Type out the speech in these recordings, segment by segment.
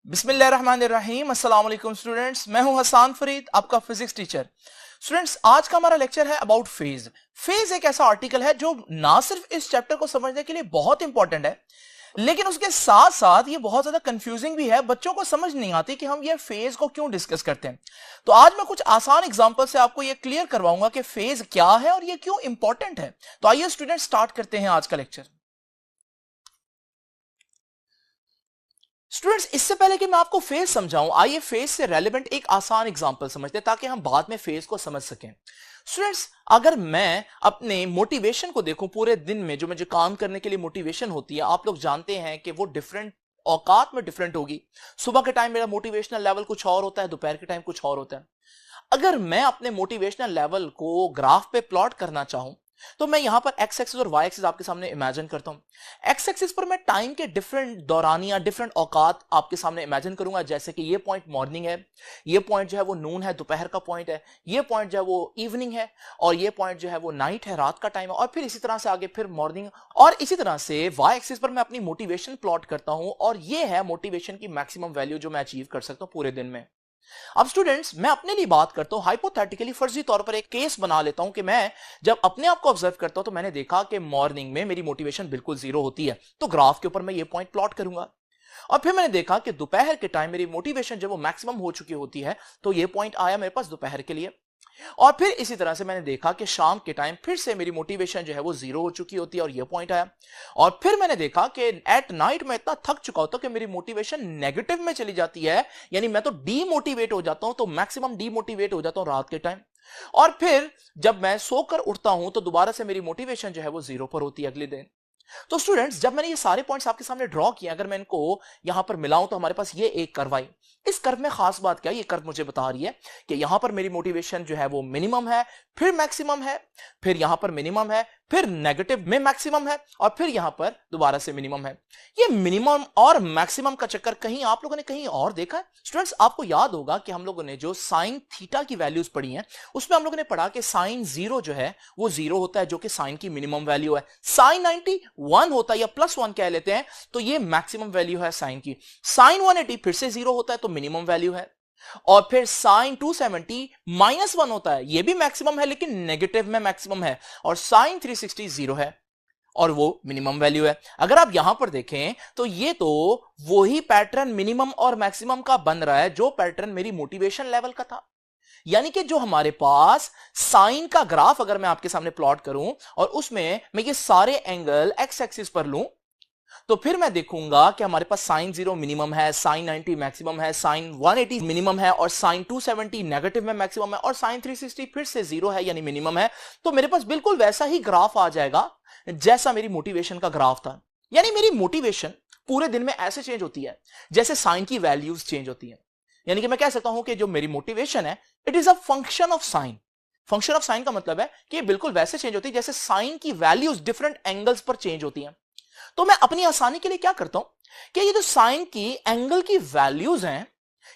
बिस्मिल्लाहिर्रहमानिर्रहीम। अस्सलाम वालेकुम स्टूडेंट्स, मैं हूं हसन फरीद, आपका फिजिक्स टीचर। स्टूडेंट्स, आज का हमारा लेक्चर है अबाउट फेज। फेज एक ऐसा आर्टिकल है जो ना सिर्फ इस चैप्टर को समझने के लिए बहुत इंपॉर्टेंट है, लेकिन उसके साथ साथ ये बहुत ज्यादा कंफ्यूजिंग भी है। बच्चों को समझ नहीं आती कि हम ये फेज को क्यों डिस्कस करते हैं। तो आज मैं कुछ आसान एग्जांपल से आपको ये क्लियर करवाऊंगा कि फेज क्या है और ये क्यों इंपॉर्टेंट है। तो आइए स्टूडेंट, स्टार्ट करते हैं आज का लेक्चर। स्टूडेंट्स, इससे पहले कि मैं आपको फेज समझाऊं, आइए फेज से रेलेवेंट एक आसान एग्जांपल समझते हैं ताकि हम बाद में फेज को समझ सकें। स्टूडेंट्स, अगर मैं अपने मोटिवेशन को देखूं, पूरे दिन में जो मुझे काम करने के लिए मोटिवेशन होती है, आप लोग जानते हैं कि वो डिफरेंट औकात में डिफरेंट होगी। सुबह के टाइम मेरा मोटिवेशनल लेवल कुछ और होता है, दोपहर के टाइम कुछ और होता है। अगर मैं अपने मोटिवेशनल लेवल को ग्राफ पे प्लॉट करना चाहूं, तो मैं यहां पर एक्स एक्सिस और वाई एक्सिस आपके सामने इमेजिन करता हूं। एक्स एक्सिस पर मैं टाइम के डिफरेंट दौरानिया, डिफरेंट औकात आपके सामने इमेजिन करूंगा। जैसे कि ये पॉइंट मॉर्निंग है, ये पॉइंट जो है वो नून है, दोपहर का पॉइंट है, ये पॉइंट जो है वो इवनिंग है, और ये पॉइंट जो है वो नाइट है, रात का टाइम है, और फिर इसी तरह से आगे फिर मॉर्निंग। और इसी तरह से वाई एक्सिस पर मैं अपनी मोटिवेशन प्लॉट करता हूं, और ये है मोटिवेशन की मैक्सिमम वैल्यू जो मैं अचीव कर सकता हूं पूरे दिन में। अब स्टूडेंट्स, मैं अपने लिए बात करता हूं, हाइपोथेटिकली फर्जी तौर पर एक केस बना लेता हूं कि मैं जब अपने आप को ऑब्जर्व करता हूं तो मैंने देखा कि मॉर्निंग में मेरी मोटिवेशन बिल्कुल जीरो होती है। तो ग्राफ के ऊपर मैं ये पॉइंट प्लॉट करूंगा। और फिर मैंने देखा कि दोपहर के टाइम मेरी मोटिवेशन जब वो मैक्सिमम हो चुकी होती है, तो ये पॉइंट आया मेरे पास दोपहर के लिए। और फिर इसी तरह से मैंने देखा कि शाम के टाइम फिर से मेरी मोटिवेशन जो है वो जीरो हो चुकी होती है, और ये पॉइंट आया। और फिर मैंने देखा कि एट नाइट मैं इतना थक चुका होता कि मेरी मोटिवेशन नेगेटिव में चली जाती है, यानी मैं तो डीमोटिवेट हो जाता हूं, तो मैक्सिमम डीमोटिवेट हो जाता हूं रात के टाइम। और फिर जब मैं सोकर उठता हूं तो दोबारा से मेरी मोटिवेशन जो है वो जीरो पर होती है अगले दिन। तो स्टूडेंट्स, जब मैंने ये सारे पॉइंट्स आपके सामने ड्रॉ किए, अगर मैं इनको यहां पर मिलाऊं तो हमारे पास ये एक कर्व आई। इस कर्व में खास बात क्या है, ये कर्व मुझे बता रही है कि यहां पर मेरी मोटिवेशन जो है वो मिनिमम है, फिर मैक्सिमम है, फिर यहां पर मिनिमम है, फिर नेगेटिव में मैक्सिमम है, और फिर यहां पर दोबारा से मिनिमम है। ये मिनिमम और मैक्सिमम का चक्कर कहीं आप लोगों ने कहीं और देखा है? स्टूडेंट्स, आपको याद होगा कि हम लोगों ने जो साइन थीटा की वैल्यूज पढ़ी हैं, उसमें हम लोगों ने पढ़ा कि साइन जीरो जो है वो जीरो होता है, जो कि साइन की मिनिमम वैल्यू है। साइन 90 1 होता है, या +1 कह लेते हैं, तो ये मैक्सिमम वैल्यू है साइन की। साइन 180 फिर से जीरो होता है, तो मिनिमम वैल्यू है। और फिर साइन 270 -1 होता है, यह भी मैक्सिमम है लेकिन नेगेटिव में मैक्सिमम है। और साइन 360 जीरो है, और वो मिनिमम वैल्यू है। अगर आप यहां पर देखें तो ये तो वही पैटर्न मिनिमम और मैक्सिमम का बन रहा है जो पैटर्न मेरी मोटिवेशन लेवल का था। यानी कि जो हमारे पास साइन का ग्राफ अगर मैं आपके सामने प्लॉट करूं और उसमें मैं ये सारे एंगल एक्स एक्सिस पर लूं, तो फिर मैं देखूंगा कि हमारे पास साइन 0 मिनिमम है, साइन 90 मैक्सिमम है, साइन 180 मिनिमम है, और साइन 270 नेगेटिव में मैक्सिमम है, और साइन 360 फिर से जीरो है यानी मिनिमम है। तो मेरे पास बिल्कुल वैसा ही ग्राफ आ जाएगा जैसा मेरी मोटिवेशन का ग्राफ था। यानी मेरी मोटिवेशन पूरे दिन में ऐसे चेंज होती है जैसे साइन की वैल्यूज चेंज होती है। यानी कि मैं कह सकता हूं कि जो मेरी मोटिवेशन है, it is a function of sign. Function of sign का मतलब है कि बिल्कुल वैसे चेंज होती है जैसे साइन की वैल्यूज डिफरेंट एंगल्स पर चेंज होती हैं। तो मैं अपनी आसानी के लिए क्या करता हूं कि ये जो साइन की एंगल की वैल्यूज हैं,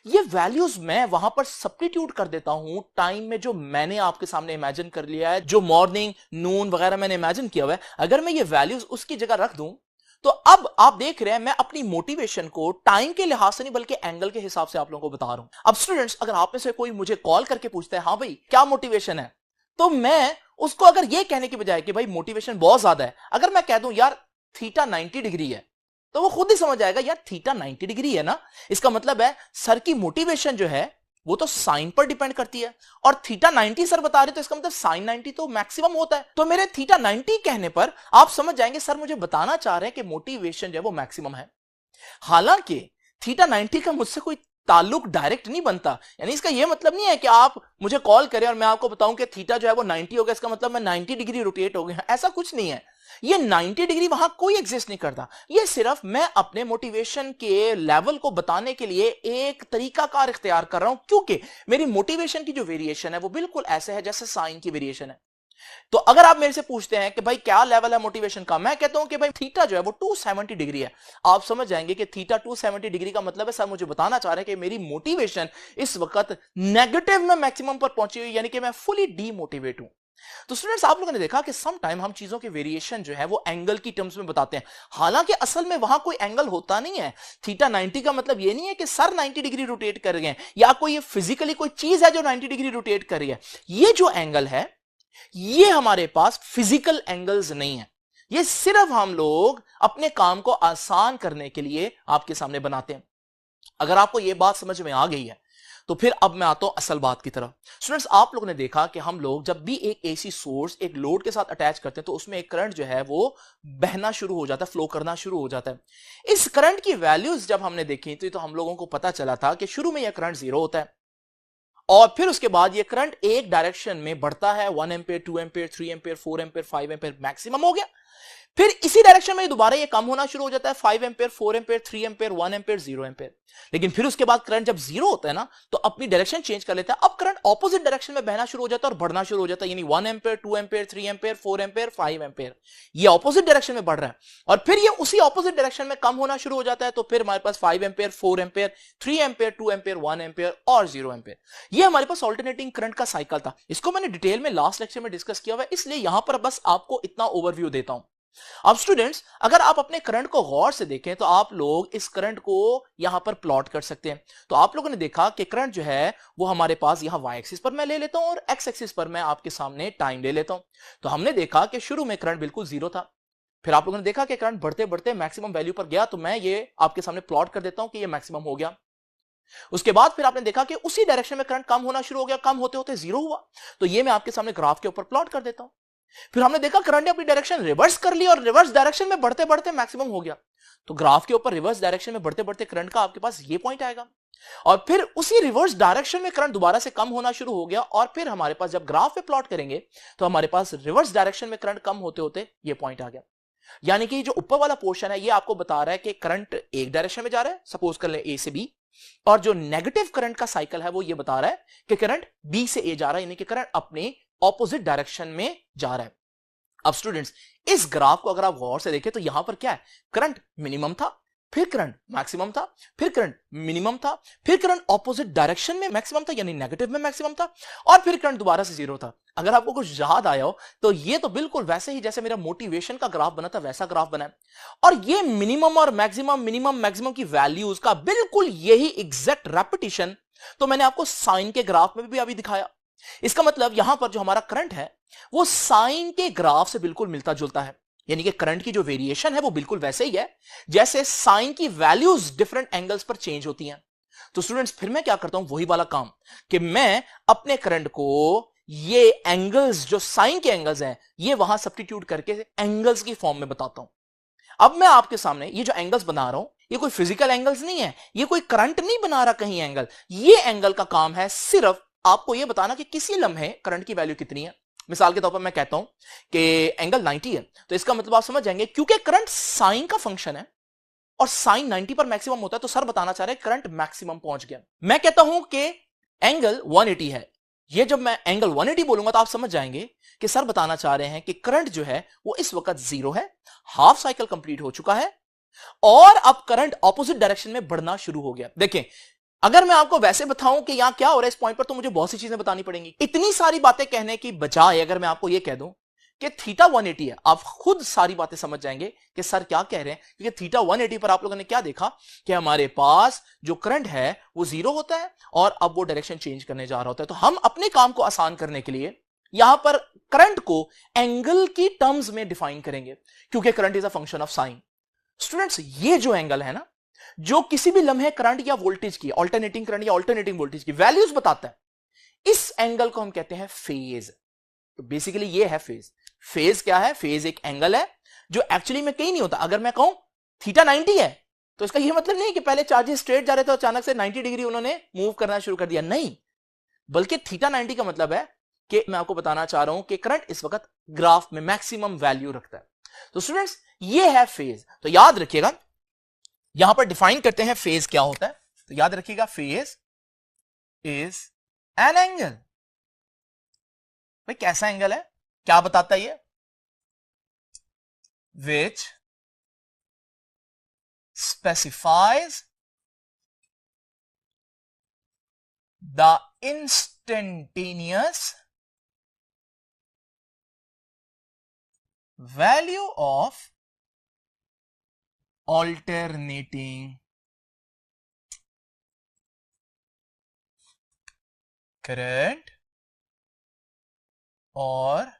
ये वैल्यूज मैं वहां पर सब्स्टिट्यूट कर देता हूं टाइम में जो मैंने आपके सामने इमेजिन कर लिया है, जो मॉर्निंग नून वगैरह मैंने इमेजिन किया हुआ है। अगर मैं ये वैल्यूज उसकी जगह रख दूं, तो अब आप देख रहे हैं मैं अपनी मोटिवेशन को टाइम के लिहाज से नहीं बल्कि एंगल के हिसाब से आप लोगों को बता रहा हूं। अब स्टूडेंट्स, अगर आप में से कोई मुझे कॉल करके पूछता है, हाँ भाई क्या मोटिवेशन है, तो मैं उसको अगर ये कहने की बजाय कि भाई मोटिवेशन बहुत ज्यादा है, अगर मैं कह दूं यार थीटा 90 डिग्री है, तो वो खुद ही समझ जाएगा यार थीटा 90 डिग्री है ना, इसका मतलब है सर की मोटिवेशन जो है वो तो साइन पर डिपेंड करती है, और थीटा 90 सर बता रहे तो इसका मतलब साइन 90 तो मैक्सिमम होता है। तो मेरे थीटा 90 कहने पर आप समझ जाएंगे सर मुझे बताना चाह रहे हैं कि मोटिवेशन जो है वो मैक्सिमम है। हालांकि थीटा 90 का मुझसे कोई ताल्लुक डायरेक्ट नहीं बनता। यानी इसका यह मतलब नहीं है कि आप मुझे कॉल करें और मैं आपको बताऊं कि थीटा जो है वो 90 हो गया, इसका मतलब मैं 90 डिग्री रोटेट हो गया। ऐसा कुछ नहीं है। ये 90 डिग्री वहां कोई एग्जिस्ट नहीं करता। ये सिर्फ मैं अपने मोटिवेशन के लेवल को बताने के लिए एक तरीकाकार इख्तियार कर रहा हूं, क्योंकि मेरी मोटिवेशन की जो वेरिएशन है वो बिल्कुल ऐसे है जैसे साइन की वेरिएशन है। तो अगर आप मेरे से पूछते हैं कि भाई क्या लेवल है मोटिवेशन का, मैं कहता हूं कि भाई थीटा जो है वो 270 डिग्री है। आप समझ जाएंगे कि थीटा 270 डिग्री का मतलब है सर मुझे बताना चाह रहे हैं कि मेरी मोटिवेशन इस वक्त नेगेटिव में मैक्सिमम पर पहुंची हुई, यानी कि मैं फुली डीमोटिवेट हूं। तो स्टूडेंट्स आप लोगों ने देखा कि सम टाइम हम चीजों के वेरिएशन जो है वो एंगल की टर्म्स में बताते हैं, हालांकि असल में वहां कोई एंगल होता नहीं है। थीटा 90 का मतलब ये नहीं है कि सर 90 डिग्री रोटेट कर रहे हैं या कोई फिजिकली कोई चीज है जो 90 डिग्री रोटेट कर रही है। ये जो एंगल है ये हमारे पास फिजिकल एंगल्स नहीं है, ये सिर्फ हम लोग अपने काम को आसान करने के लिए आपके सामने बनाते हैं। अगर आपको यह बात समझ में आ गई है तो फिर अब मैं आता हूं असल बात की तरफ। स्टूडेंट्स आप लोगों ने देखा कि हम लोग जब भी एक एसी सोर्स एक लोड के साथ अटैच करते हैं तो उसमें एक करंट जो है वो बहना शुरू हो जाता है, फ्लो करना शुरू हो जाता है। इस करंट की वैल्यूज जब हमने देखी तो हम लोगों को पता चला था कि शुरू में यह करंट 0 होता है और फिर उसके बाद ये करंट एक डायरेक्शन में बढ़ता है, 1 ampere, 2 ampere, 3 ampere, 4 ampere, 5 ampere maximum हो गया। फिर इसी डायरेक्शन में दोबारा ये कम होना शुरू हो जाता है, 5 ampere, 4 ampere, 3 ampere, 1 ampere, 0 ampere. लेकिन फिर उसके बाद करंट जब 0 होता है ना तो अपनी डायरेक्शन चेंज कर लेता है, अब करंट ऑपोजिट डायरेक्शन में बहना शुरू हो जाता है और बढ़ना शुरू हो जाता है, यानी 1 ampere, 2 ampere, 3 ampere, 4 ampere, 5 ampere, ये ऑपोजिट डायरेक्शन में बढ़ रहा है। और फिर ये उसी ऑपोजिट डायरेक्शन में कम होना शुरू हो जाता है, तो फिर हमारे पास 5 ampere, 4 ampere, 3 ampere, 2 ampere, 1 ampere और 0 एम्पेयर। ये हमारे पास ऑल्टरनेटिंग करंट का साइकिल था। इसको मैंने डिटेल में लास्ट लेक्चर में डिस्कस किया हुआ है, इसलिए यहां पर बस आपको इतना ओवरव्यू देता हूं। अब स्टूडेंट्स अगर आप अपने करंट को गौर से देखें तो आप लोग इस करंट को यहां पर प्लॉट कर सकते हैं। तो आप लोगों ने देखा कि करंट जो है वो हमारे पास यहां वाई एक्सिस पर मैं ले लेता हूं और एक्स एक्सिस पर मैं आपके सामने टाइम ले लेता हूं। तो हमने देखा कि शुरू में करंट बिल्कुल 0 था, फिर आप लोगों ने देखा कि करंट बढ़ते बढ़ते मैक्सिमम वैल्यू पर गया, तो मैं ये आपके सामने प्लॉट कर देता हूं कि ये मैक्सिमम हो गया। उसके बाद फिर आपने देखा कि उसी डायरेक्शन में करंट कम होना शुरू हो गया, कम होते होते 0 हुआ, तो ये मैं आपके सामने ग्राफ के ऊपर प्लॉट कर देता हूं। फिर हमने देखा करंट ने अपनी डायरेक्शन रिवर्स कर ली और रिवर्स डायरेक्शन में बढ़ते बढ़ते मैक्सिमम हो गया, तो ग्राफ के ऊपर रिवर्स डायरेक्शन में बढ़ते बढ़ते करंट का आपके पास ये पॉइंट आएगा। और फिर उसी रिवर्स डायरेक्शन में करंट दोबारा से कम होना शुरू हो गया और फिर हमारे पास जब ग्राफ पे प्लॉट करेंगे तो हमारे पास रिवर्स डायरेक्शन में करंट कम होते होते ये पॉइंट आ गया। यानी कि जो ऊपर वाला पोर्शन है ये आपको बता रहा है कि करंट एक डायरेक्शन में जा रहा है, सपोज कर ले ए से बी, और जो नेगेटिव करंट का साइकिल है वो ये बता रहा है कि करंट बी से ए जा रहा है, यानी कि करंट अपने ऑपोजिट डायरेक्शन में जा रहा है। अब स्टूडेंट्स इस ग्राफ को अगर आप गौर से देखें तो यहां पर क्या है, करंट मिनिमम था, फिर करंट मैक्सिमम था, फिर करंट मिनिमम था, फिर करंट ऑपोजिट डायरेक्शन में मैक्सिमम था यानी नेगेटिव में मैक्सिमम था, और फिर करंट दोबारा से 0 था। अगर आपको कुछ याद आया हो तो ये तो बिल्कुल वैसे ही जैसे मेरा मोटिवेशन का ग्राफ बना था वैसा ग्राफ बना है। और ये मिनिमम और मैक्सिमम, मिनिमम मैक्सिमम की वैल्यूज का बिल्कुल यही एग्जैक्ट रेपिटेशन तो मैंने आपको साइन के ग्राफ में भी अभी दिखाया। इसका मतलब यहां पर जो हमारा करंट है वो साइन के ग्राफ से बिल्कुल मिलता जुलता है, यानी कि करंट की जो वेरिएशन है वो बिल्कुल वैसे ही है जैसे साइन की वैल्यूज डिफरेंट एंगल्स पर चेंज होती हैं। तो स्टूडेंट्स फिर मैं क्या करता हूं, वही वाला काम कि मैं अपने करंट को ये एंगल्स जो साइन के एंगल्स हैं ये वहां सब्स्टिट्यूट करके एंगल्स की फॉर्म में बताता हूं। अब मैं आपके सामने ये जो एंगल्स बना रहा हूं ये कोई फिजिकल एंगल्स नहीं है, ये कोई करंट नहीं बना रहा कहीं एंगल, ये एंगल का काम है सिर्फ आपको ये बताना कि किसी लम्हे करंट की वैल्यू कितनी है। मिसाल के तौर पर मैं कहता हूं कि एंगल 90 है, तो इसका मतलब आप समझ जाएंगे क्योंकि करंट साइन का फंक्शन है और साइन 90 पर मैक्सिमम होता है, तो सर बताना चाह रहे हैं करंट मैक्सिमम पहुंच गया। मैं कहता हूं कि एंगल 180 है, ये जब मैं एंगल 180 बोलूंगा तो आप समझ जाएंगे कि सर बताना चाह रहे हैं कि करंट जो है वो इस वक्त 0 है, हाफ साइकिल कंप्लीट हो चुका है और अब करंट ऑपोजिट डायरेक्शन में बढ़ना शुरू हो गया। देखिए अगर मैं आपको वैसे बताऊं कि यहां क्या हो रहा है इस पॉइंट पर तो मुझे बहुत सी चीजें बतानी पड़ेंगी। इतनी सारी बातें कहने की बजाय अगर मैं आपको यह कह दूं कि थीटा 180 है, आप खुद सारी बातें समझ जाएंगे कि सर क्या कह रहे हैं, क्योंकि थीटा 180 पर आप लोगों ने क्या देखा कि हमारे पास जो करंट है वो 0 होता है और अब वो डायरेक्शन चेंज करने जा रहा होता है। तो हम अपने काम को आसान करने के लिए यहां पर करंट को एंगल की टर्म्स में डिफाइन करेंगे क्योंकि current is a function of sign. Students ये जो एंगल है ना जो किसी भी लम्हे करंट या वोल्टेज की, ऑल्टरनेटिंग करंट या ऑल्टरनेटिंग वोल्टेज की वैल्यूज बताता है, इस एंगल को हम कहते हैं फेज। तो बेसिकली ये है फेज। फेज क्या है, फेज एक एंगल है जो एक्चुअली में कहीं नहीं होता। अगर मैं कहूं थीटा 90 है तो इसका यह मतलब नहीं कि पहले चार्जेस स्ट्रेट जा रहे थे और अचानक से 90 डिग्री उन्होंने मूव करना शुरू कर दिया, नहीं, बल्कि थीटा 90 का मतलब है कि मैं आपको बताना चाह रहा हूं कि करंट इस वक्त ग्राफ में मैक्सिमम वैल्यू रखता है। तो स्टूडेंट्स ये है फेज। तो याद रखिएगा यहां पर डिफाइन करते हैं फेज क्या होता है। तो याद रखिएगा फेज इज एन एंगल। भाई कैसा एंगल है, क्या बताता है ये, which specifies the instantaneous value of alternating current और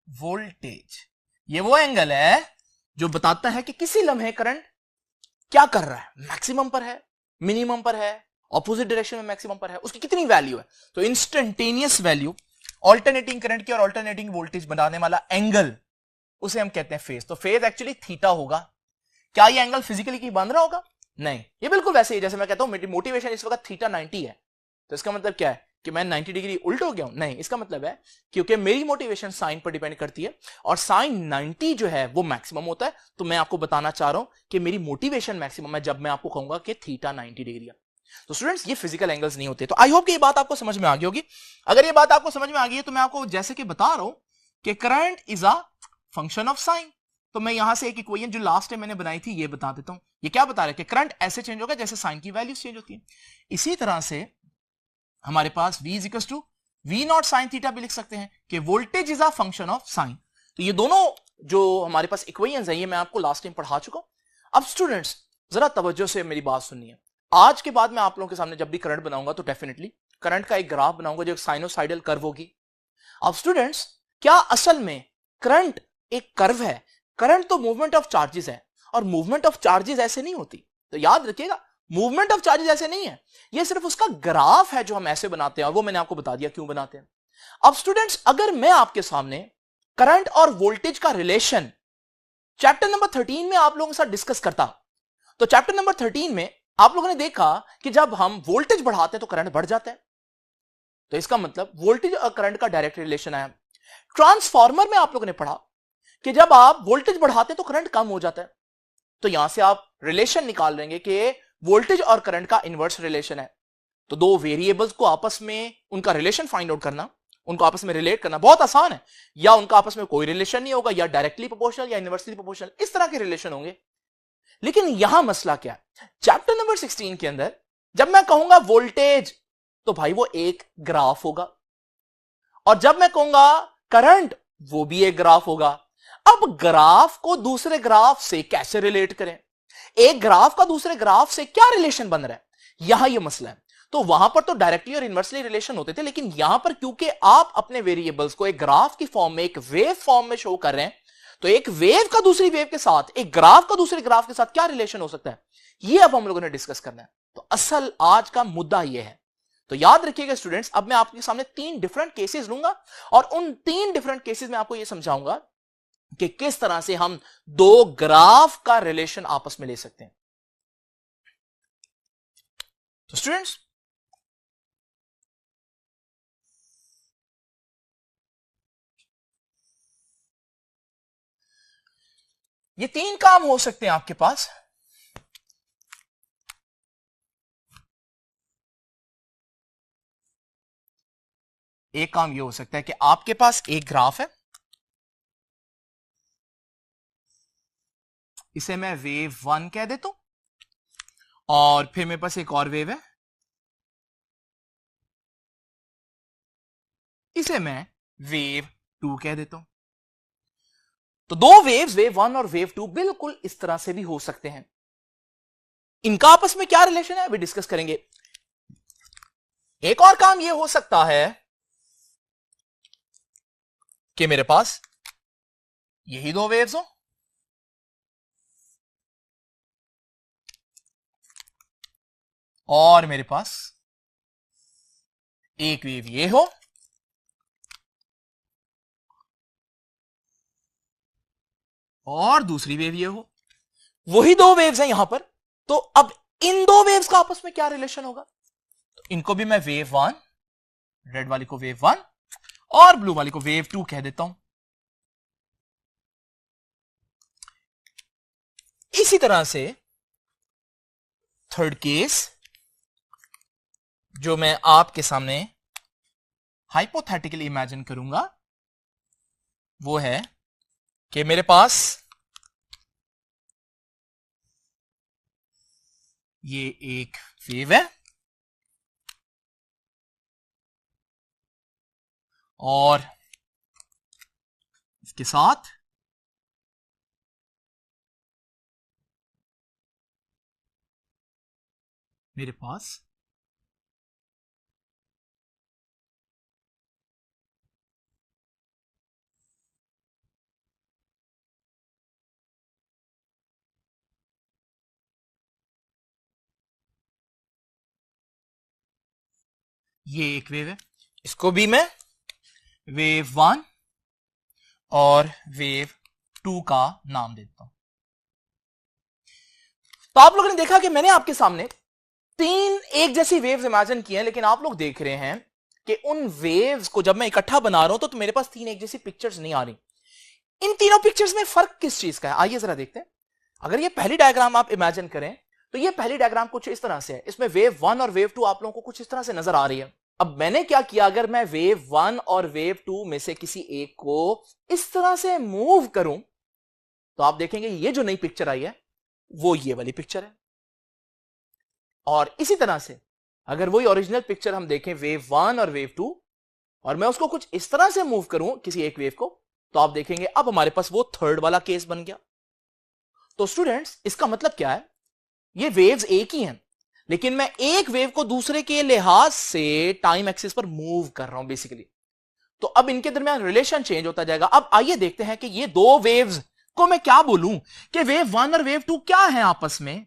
वोल्टेज। ये वो एंगल है जो बताता है कि किसी लम्हे करंट क्या कर रहा है, मैक्सिमम पर है, मिनिमम पर है, ऑपोजिट डायरेक्शन में मैक्सिमम पर है, उसकी कितनी वैल्यू है। तो इंस्टेंटेनियस वैल्यू ऑल्टरनेटिंग करंट की और ऑल्टरनेटिंग वोल्टेज बनाने वाला एंगल, उसे हम कहते हैं फेज। तो फेज एक्चुअली थीटा होगा। क्या ये एंगल फिजिकली की बन रहा होगा? नहीं, ये बिल्कुल वैसे ही जैसे मैं कहता हूं मेरी मोटिवेशन इस वक्त थीटा 90 है, तो इसका मतलब क्या है कि मैं 90 डिग्री उल्ट हो गया हूं? नहीं, इसका मतलब है क्योंकि मेरी मोटिवेशन साइन पर डिपेंड करती है और साइन 90 जो है वो मैक्सिमम होता है। तो मैं आपको बताना चाह रहा हूं कि मेरी मोटिवेशन मैक्सिमम है जब मैं आपको कहूंगा कि थीटा 90 डिग्री है। तो स्टूडेंट्स, ये फिजिकल एंगल्स नहीं होते। तो आई होप कि ये बात आपको समझ में आ गई होगी। अगर ये बात आपको समझ में आ गई है तो मैं आपको जैसे कि बता रहा हूं कि current is a function of sine. तो मैं यहां से एक इक्वेशन जो लास्ट टाइम मैंने बनाई थी ये बता देता हूं। ये क्या बता रहा है कि करंट ऐसे चेंज होगा जैसे साइन की वैल्यूज चेंज होती है। इसी तरह से हमारे पास v is to V not sine theta भी लिख सकते हैं कि voltage is a function of sine. तो ये दोनों जो हमारे पास इक्वेशंस हैं ये मैं आपको लास्ट टाइम पढ़ा चुका हूं। अब स्टूडेंट्स जरा तवज्जो से मेरी बात सुनिए। आज के बाद मैं आप लोगों के सामने जब भी करंट बनाऊंगा तो डेफिनेटली करंट का एक ग्राफ बनाऊंगा जो एक साइनोसाइडल कर्व होगी। अब स्टूडेंट्स, क्या असल में करंट एक कर्व है? करंट तो मूवमेंट ऑफ चार्जेस है और मूवमेंट ऑफ चार्जेस ऐसे नहीं होती। तो याद रखिएगा, मूवमेंट ऑफ चार्जेस ऐसे नहीं है, ये सिर्फ उसका ग्राफ है जो हम ऐसे बनाते हैं और वो मैंने आपको बता दिया क्यों बनाते हैं। अब स्टूडेंट्स, अगर मैं आपके सामने करंट और वोल्टेज का रिलेशन चैप्टर नंबर 13 में आप लोगों के साथ डिस्कस करता, तो चैप्टर नंबर 13 में आप लोगों ने देखा कि जब हम वोल्टेज बढ़ाते हैं तो करंट बढ़ जाता है। तो इसका मतलब वोल्टेज और करंट का डायरेक्ट रिलेशन है। ट्रांसफार्मर में आप लोगों ने पढ़ा कि जब आप वोल्टेज बढ़ाते हैं तो करंट कम हो जाता है। तो यहां से आप रिलेशन निकाल लेंगे कि वोल्टेज और करंट का इनवर्स रिलेशन है। तो दो वेरिएबल्स को आपस में उनका रिलेशन फाइंड आउट करना, उनको आपस में रिलेट करना बहुत आसान है। या उनका आपस में कोई रिलेशन नहीं होगा, या डायरेक्टली प्रोपोर्शनल या इनवर्सली प्रोपोर्शनल, इस तरह के रिलेशन होंगे। लेकिन यहां मसला क्या है, चैप्टर नंबर 16 के अंदर जब मैं कहूंगा वोल्टेज तो भाई वो एक ग्राफ होगा, और जब मैं कहूंगा करंट वो भी एक ग्राफ होगा। अब ग्राफ को दूसरे ग्राफ से कैसे रिलेट करें, एक ग्राफ का दूसरे ग्राफ से क्या रिलेशन बन रहा है, यहां ये मसला है। तो वहां पर तो डायरेक्टली और इनवर्सली रिलेशन होते थे, लेकिन यहां पर क्योंकि आप अपने वेरिएबल्स को एक ग्राफ की फॉर्म में, एक वेव फॉर्म में शो कर रहे हैं, तो एक वेव का दूसरी वेव के साथ, एक ग्राफ का दूसरे ग्राफ के साथ क्या रिलेशन हो सकता है, ये अब हम लोगों ने डिस्कस करना है। तो असल आज का मुद्दा यह है। तो याद रखिएगा स्टूडेंट्स, अब मैं आपके सामने 3 डिफरेंट केसेस लूंगा और उन 3 डिफरेंट केसेस में आपको यह समझाऊंगा कि किस तरह से हम दो ग्राफ का रिलेशन आपस में ले सकते हैं। तो स्टूडेंट्स, ये 3 काम हो सकते हैं आपके पास। एक काम ये हो सकता है कि आपके पास एक ग्राफ है, इसे मैं वेव 1 कह देता हूं, और फिर मेरे पास एक और वेव है, इसे मैं वेव 2 कह देता हूं। तो दो वेव्स, वेव 1 और वेव 2, बिल्कुल इस तरह से भी हो सकते हैं। इनका आपस में क्या रिलेशन है अभी डिस्कस करेंगे। एक और काम यह हो सकता है कि मेरे पास यही दो वेव्स हो और मेरे पास एक वेव ये हो और दूसरी वेव ये हो। वही दो वेव्स हैं यहां पर। तो अब इन दो वेव्स का आपस में क्या रिलेशन होगा, तो इनको भी मैं वेव 1, रेड वाली को वेव 1 और ब्लू वाली को वेव 2 कह देता हूं। इसी तरह से थर्ड केस जो मैं आपके सामने हाइपोथेटिकली इमेजिन करूंगा वो है कि मेरे पास ये एक वेव है और इसके साथ मेरे पास ये एक वेव है, इसको भी मैं वेव 1 और वेव 2 का नाम देता हूं। तो आप लोगों ने देखा कि मैंने आपके सामने तीन एक जैसी वेव्स इमेजिन की हैं, लेकिन आप लोग देख रहे हैं कि उन वेव्स को जब मैं इकट्ठा बना रहा हूं तो मेरे पास तीन एक जैसी पिक्चर्स नहीं आ रही। इन तीनों पिक्चर्स में फर्क किस चीज का है, आइए जरा देखते हैं। अगर ये पहली डायग्राम आप इमेजिन करें तो ये पहली डायग्राम कुछ इस तरह से है, इसमें वेव 1 और वेव 2 आप लोगों को कुछ इस तरह से नजर आ रही है। अब मैंने क्या किया, अगर मैं वेव 1 और वेव 2 में से किसी एक को इस तरह से मूव करूं तो आप देखेंगे ये जो नई पिक्चर आई है वो ये वाली पिक्चर है। और इसी तरह से अगर वही ओरिजिनल पिक्चर हम देखें वेव 1 और वेव 2 और मैं उसको कुछ इस तरह से मूव करूं किसी एक वेव को तो आप देखेंगे अब हमारे पास वो थर्ड वाला केस बन गया। तो स्टूडेंट्स इसका मतलब क्या है, ये वेव्स एक ही हैं लेकिन मैं एक वेव को दूसरे के लिहाज से टाइम एक्सिस पर मूव कर रहा हूं बेसिकली। तो अब इनके दरमियान रिलेशन चेंज होता जाएगा। अब आइए देखते हैं कि ये दो वेव्स को मैं क्या बोलूं कि वेव 1 और वेव 2 क्या है आपस में।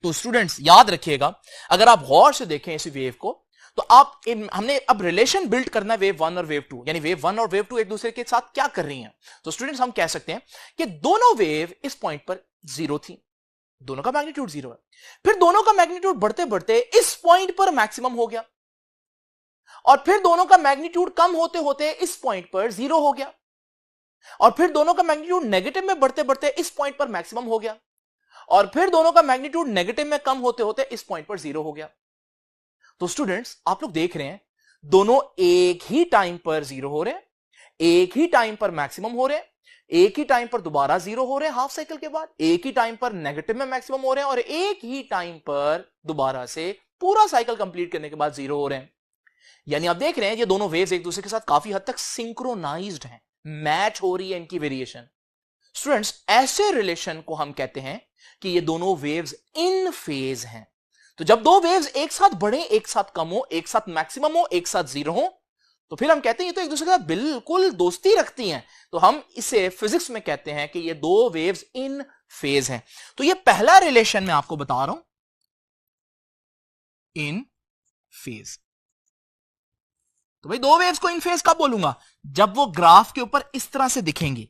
तो स्टूडेंट्स याद रखिएगा, अगर आप गौर से देखें इस वेव को तो आप हमने अब रिलेशन बिल्ड करना है वेव 1 और वेव 2, यानी वेव 1 और वेव 2 एक दूसरे के साथ क्या कर रही हैं। तो स्टूडेंट्स हम कह सकते हैं कि दोनों वेव इस पॉइंट पर जीरो थी, दोनों का मैग्नीट्यूड जीरो है। फिर दोनों का मैग्नीट्यूड बढ़ते बढ़ते इस पॉइंट पर मैक्सिमम हो गया और फिर दोनों का मैग्नीट्यूड कम होते होते इस पॉइंट पर जीरो हो गया और फिर दोनों का मैग्नीट्यूड नेगेटिव में बढ़ते बढ़ते इस पॉइंट पर मैक्सिमम हो गया और फिर दोनों का मैग्नीट्यूड नेगेटिव में कम होते होते इस पॉइंट पर जीरो हो गया। तो स्टूडेंट्स आप लोग देख रहे हैं दोनों एक ही टाइम पर जीरो हो रहे हैं, एक ही टाइम पर मैक्सिमम हो रहे हैं, एक ही टाइम पर दोबारा जीरो हो रहे हैं हाफ साइकिल के बाद, एक ही टाइम पर नेगेटिव में मैक्सिमम हो रहे हैं और एक ही टाइम पर दोबारा से पूरा साइकिल कंप्लीट करने के बाद जीरो हो रहे हैं। यानी आप देख रहे हैं ये दोनों वेव्स एक दूसरे के साथ काफी हद तक सिंक्रोनाइज्ड हैं, मैच हो रही है इनकी वेरिएशन। स्टूडेंट्स ऐसे रिलेशन को हम कहते हैं कि ये दोनों वेव्स इन फेज हैं। तो जब दो वेव्स एक साथ बढ़े, एक साथ कम हो, एक साथ मैक्सिमम हो, एक साथ जीरो हो, तो फिर हम कहते हैं ये तो एक दूसरे के साथ बिल्कुल दोस्ती रखती हैं। तो हम इसे फिजिक्स में कहते हैं कि ये दो वेव्स इन फेज हैं। तो ये पहला रिलेशन मैं आपको बता रहा हूं, इन फेज। तो भाई दो वेव्स को इन फेज कब बोलूंगा, जब वो ग्राफ के ऊपर इस तरह से दिखेंगी।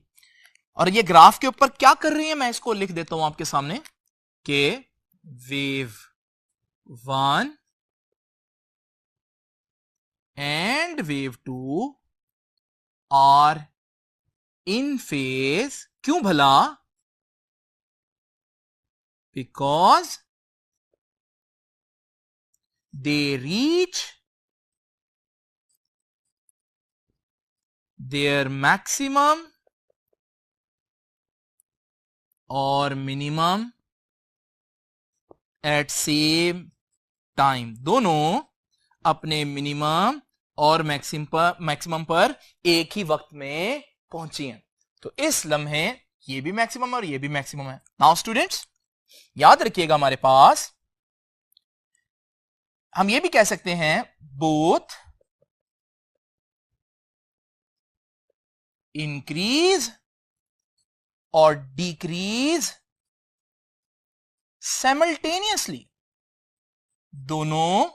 और ये ग्राफ के ऊपर क्या कर रही है, मैं इसको लिख देता हूं आपके सामने कि wave 1 and wave 2 are in phase. क्यों भला? Because they reach their maximum और मिनिमम एट सेम टाइम। दोनों अपने मिनिमम और मैक्सिमम पर एक ही वक्त में पहुंची हैं। तो इस लम्हे ये भी मैक्सिमम और ये भी मैक्सिमम है। नाउ स्टूडेंट्स याद रखिएगा, हमारे पास हम ये भी कह सकते हैं बोथ इंक्रीज और डिक्रीज साइमल्टेनियसली। दोनों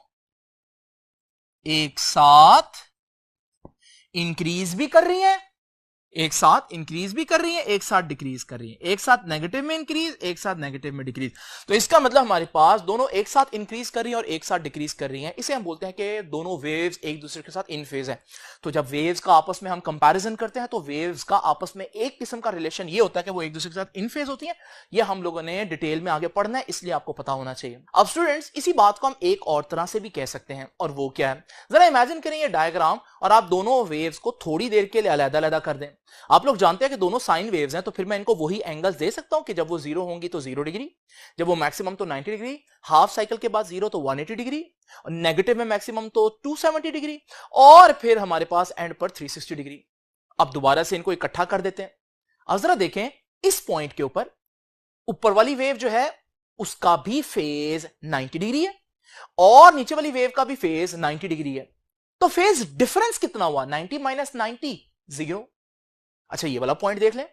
एक साथ इंक्रीज भी कर रही हैं, एक साथ इंक्रीज भी कर रही है, एक साथ डिक्रीज कर रही है, एक साथ नेगेटिव में इंक्रीज, एक साथ नेगेटिव में डिक्रीज। तो इसका मतलब हमारे पास दोनों एक साथ इंक्रीज कर रही है और एक साथ डिक्रीज कर रही हैं। इसे हम बोलते हैं कि दोनों वेव्स एक दूसरे के साथ इन फेज है। तो जब वेव्स का आपस में हम कंपैरिजन करते हैं तो वेव्स का आपस में एक किस्म का रिलेशन ये होता है कि वो एक दूसरे के साथ इन फेज होती है। ये हम लोगों ने डिटेल में आगे पढ़ना है, इसलिए आपको पता होना चाहिए। अब स्टूडेंट्स इसी बात को हम एक और तरह से भी कह सकते हैं, और वो क्या है, जरा इमेजिन करें ये डायग्राम और आप दोनों वेव्स को थोड़ी देर के लिए अलग-अलग कर दें। आप लोग जानते हैं कि दोनों साइन वेव्स हैं, तो फिर मैं इनको वही एंगल्स दे सकता हूं कि जब वो जीरो होंगी तो 0 डिग्री, जब वो मैक्सिमम तो 90 डिग्री, हाफ साइकिल के बाद जीरो तो 180 डिग्री, और नेगेटिव में मैक्सिमम तो 270 डिग्री, और फिर हमारे पास एंड पर 360 डिग्री। अब दोबारा से इनको इकट्ठा कर देते हैं। अब जरा देखें इस पॉइंट के ऊपर वाली वेव जो है उसका भी फेज 90 डिग्री है और नीचे वाली वेव का भी फेज 90 डिग्री है। तो फेज डिफरेंस कितना हुआ? 90 माइनस 90 0। अच्छा ये वाला पॉइंट देख लें।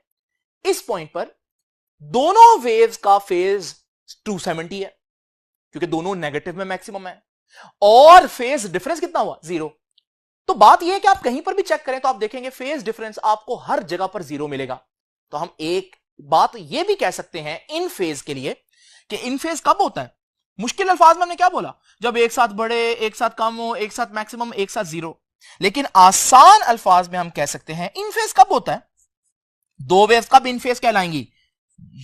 इस पॉइंट पर दोनों वेव्स का फेज 270 है क्योंकि दोनों नेगेटिव में मैक्सिमम है और फेज डिफरेंस कितना हुआ? 0। तो बात यह है कि आप कहीं पर भी चेक करें तो आप देखेंगे फेज डिफरेंस आपको हर जगह पर 0 मिलेगा। तो हम एक बात यह भी कह सकते हैं इन फेज के लिए कि इन फेज कब होता है? मुश्किल अल्फाज में हमने क्या बोला? जब एक साथ बढ़े, एक साथ कम हो, एक साथ मैक्सिमम, एक साथ 0। लेकिन आसान अल्फाज में हम कह सकते हैं इन फेज कब होता है? दो वेव्स कब इन फेज कहलाएंगी?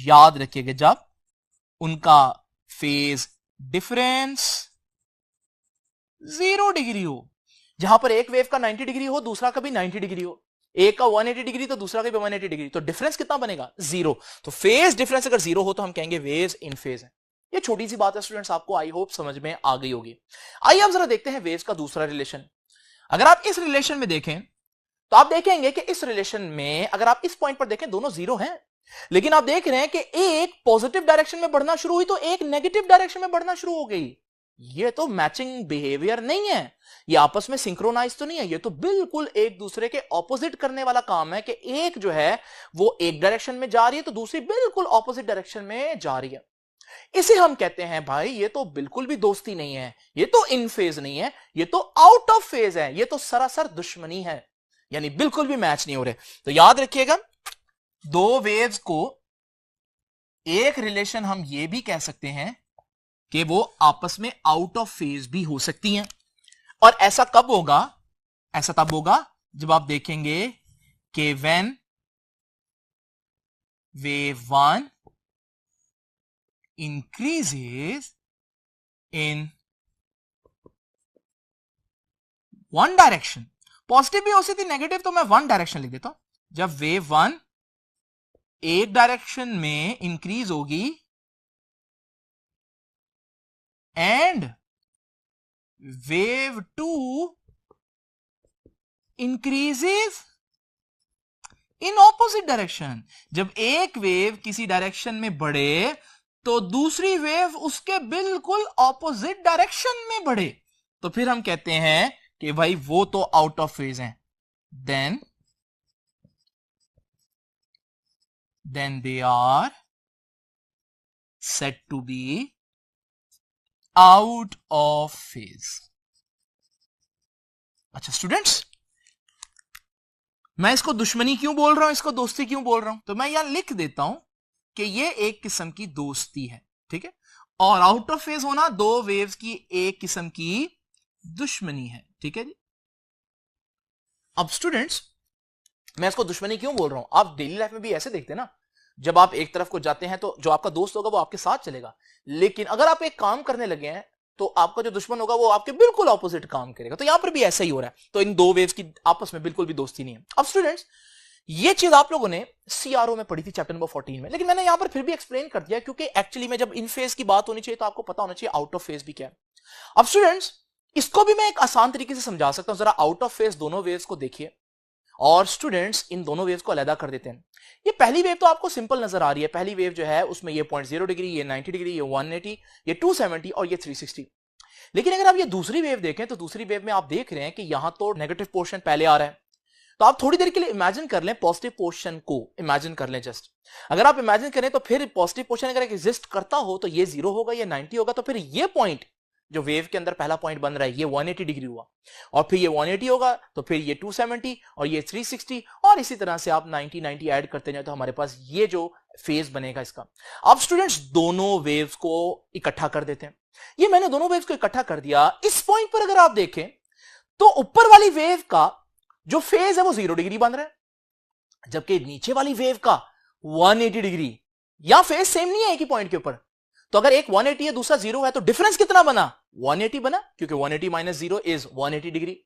याद रखिएगा जब उनका फेज डिफरेंस 0 डिग्री हो। जहां पर एक वेव का 90 डिग्री हो, दूसरा का भी 90 डिग्री हो, एक का 180 डिग्री तो दूसरा का भी 180 डिग्री, तो डिफरेंस कितना बनेगा? 0। तो फेज डिफरेंस अगर 0 हो तो हम कहेंगे वेव्स इन फेज है। ये छोटी सी बात है स्टूडेंट्स, आपको आई होप समझ में आ गई होगी। आइए अब जरा देखते हैं वेव्स का दूसरा रिलेशन। अगर आप इस रिलेशन में देखें तो आप देखेंगे कि इस रिलेशन में अगर आप इस पॉइंट पर देखें दोनों 0 हैं, लेकिन आप देख रहे हैं कि एक पॉजिटिव डायरेक्शन में बढ़ना शुरू हुई तो एक नेगेटिव डायरेक्शन में बढ़ना शुरू हो गई। ये तो मैचिंग बिहेवियर नहीं है, ये आपस में सिंक्रोनाइज तो नहीं है, ये तो बिल्कुल एक दूसरे के ऑपोजिट करने वाला काम है कि एक जो है वो एक डायरेक्शन में जा रही है तो दूसरी बिल्कुल ऑपोजिट डायरेक्शन में जा रही है। इसे हम कहते हैं भाई ये तो बिल्कुल भी दोस्ती नहीं है, ये तो इन फेज नहीं है, ये तो आउट ऑफ फेज है, ये तो सरासर दुश्मनी है, यानी बिल्कुल भी मैच नहीं हो रहे। तो याद रखिएगा दो वेव्स को एक रिलेशन हम ये भी कह सकते हैं कि वो आपस में आउट ऑफ फेज भी हो सकती हैं। और ऐसा कब होगा? ऐसा तब होगा जब आप देखेंगे कि when wave 1 increases in one direction, positive भी हो सकती नेगेटिव, तो मैं वन डायरेक्शन लिख देता हूं। जब वेव 1 एक डायरेक्शन में इंक्रीज होगी and wave 2 increases in opposite direction, जब एक वेव किसी डायरेक्शन में बढ़े तो दूसरी वेव उसके बिल्कुल ऑपोजिट डायरेक्शन में बढ़े, तो फिर हम कहते हैं कि भाई वो तो आउट ऑफ फेज है। Then they are said to be out of phase. अच्छा स्टूडेंट्स, मैं इसको दुश्मनी क्यों बोल रहा हूं, इसको दोस्ती क्यों बोल रहा हूं? तो मैं यहां लिख देता हूं कि ये एक किस्म की दोस्ती है, ठीक है, और आउट ऑफ फेज होना दो वेव्स की एक किस्म की दुश्मनी है, ठीक है जी। अब स्टूडेंट्स मैं इसको दुश्मनी क्यों बोल रहा हूं? आप डेली लाइफ में भी ऐसे देखते हैं ना, जब आप एक तरफ को जाते हैं तो जो आपका दोस्त होगा वो आपके साथ चलेगा, लेकिन अगर आप एक काम करने लगे हैं तो आपका जो दुश्मन होगा वो आपके बिल्कुल ऑपोजिट काम करेगा। तो यहां पर भी ऐसा ही हो रहा है। तो इन दो वेव्स की आपस में बिल्कुल भी दोस्ती नहीं है। अब स्टूडेंट्स ये चीज आप लोगों ने सीआरओ में पढ़ी थी चैप्टर नंबर 14 में, लेकिन मैंने यहां पर फिर भी एक्सप्लेन कर दिया क्योंकि एक्चुअली में जब इन फेज की बात होनी चाहिए तो आपको पता होना चाहिए आउट ऑफ फेज भी क्या है। अब स्टूडेंट्स इसको भी मैं एक आसान तरीके से समझा सकता हूं। जरा आउट ऑफ फेज दोनों वेव्स को देखिए और स्टूडेंट्स इन दोनों वेव्स को अलग कर देते हैं। ये पहली वेव तो आपको सिंपल नजर आ रही है। पहली वेव जो है उसमें ये 0.0 डिग्री, ये 90 डिग्री, ये 180, ये 270 और ये 360। लेकिन अगर आप ये दूसरी वेव देखें तो दूसरी वेव में आप देख रहे हैं कि यहां तो नेगेटिव पोर्शन पहले आ रहा है। तो आप थोड़ी देर के लिए इमेजिन कर लें, पॉजिटिव पोर्शन को इमेजिन कर लें जस्ट। अगर आप इमेजिन करें तो फिर पॉजिटिव पोर्शन अगर एग्जिस्ट करता हो तो ये 0 होगा, ये 90 होगा, तो फिर ये पॉइंट जो वेव के अंदर पहला पॉइंट बन रहा है ये 180 डिग्री हुआ, और फिर ये 180 होगा तो फिर ये 270 और ये 360 और इसी तरह से आप 90 ऐड करते जाए तो हमारे पास ये जो फेज बनेगा इसका। अब स्टूडेंट्स दोनों वेव्स को इकट्ठा कर देते हैं। ये मैंने दोनों वेव्स को इकट्ठा कर दिया। इस पॉइंट पर अगर आप देखें तो ऊपर वाली वेव का जो फेज है वो 0 डिग्री बन रहा है, जबकि नीचे वाली वेव का 180 डिग्री। या फेज सेम नहीं है एक ही पॉइंट के ऊपर। तो अगर एक 180 है दूसरा 0 है तो डिफरेंस कितना बना? 180 बना, क्योंकि 180 माइनस 0 इज 180 डिग्री।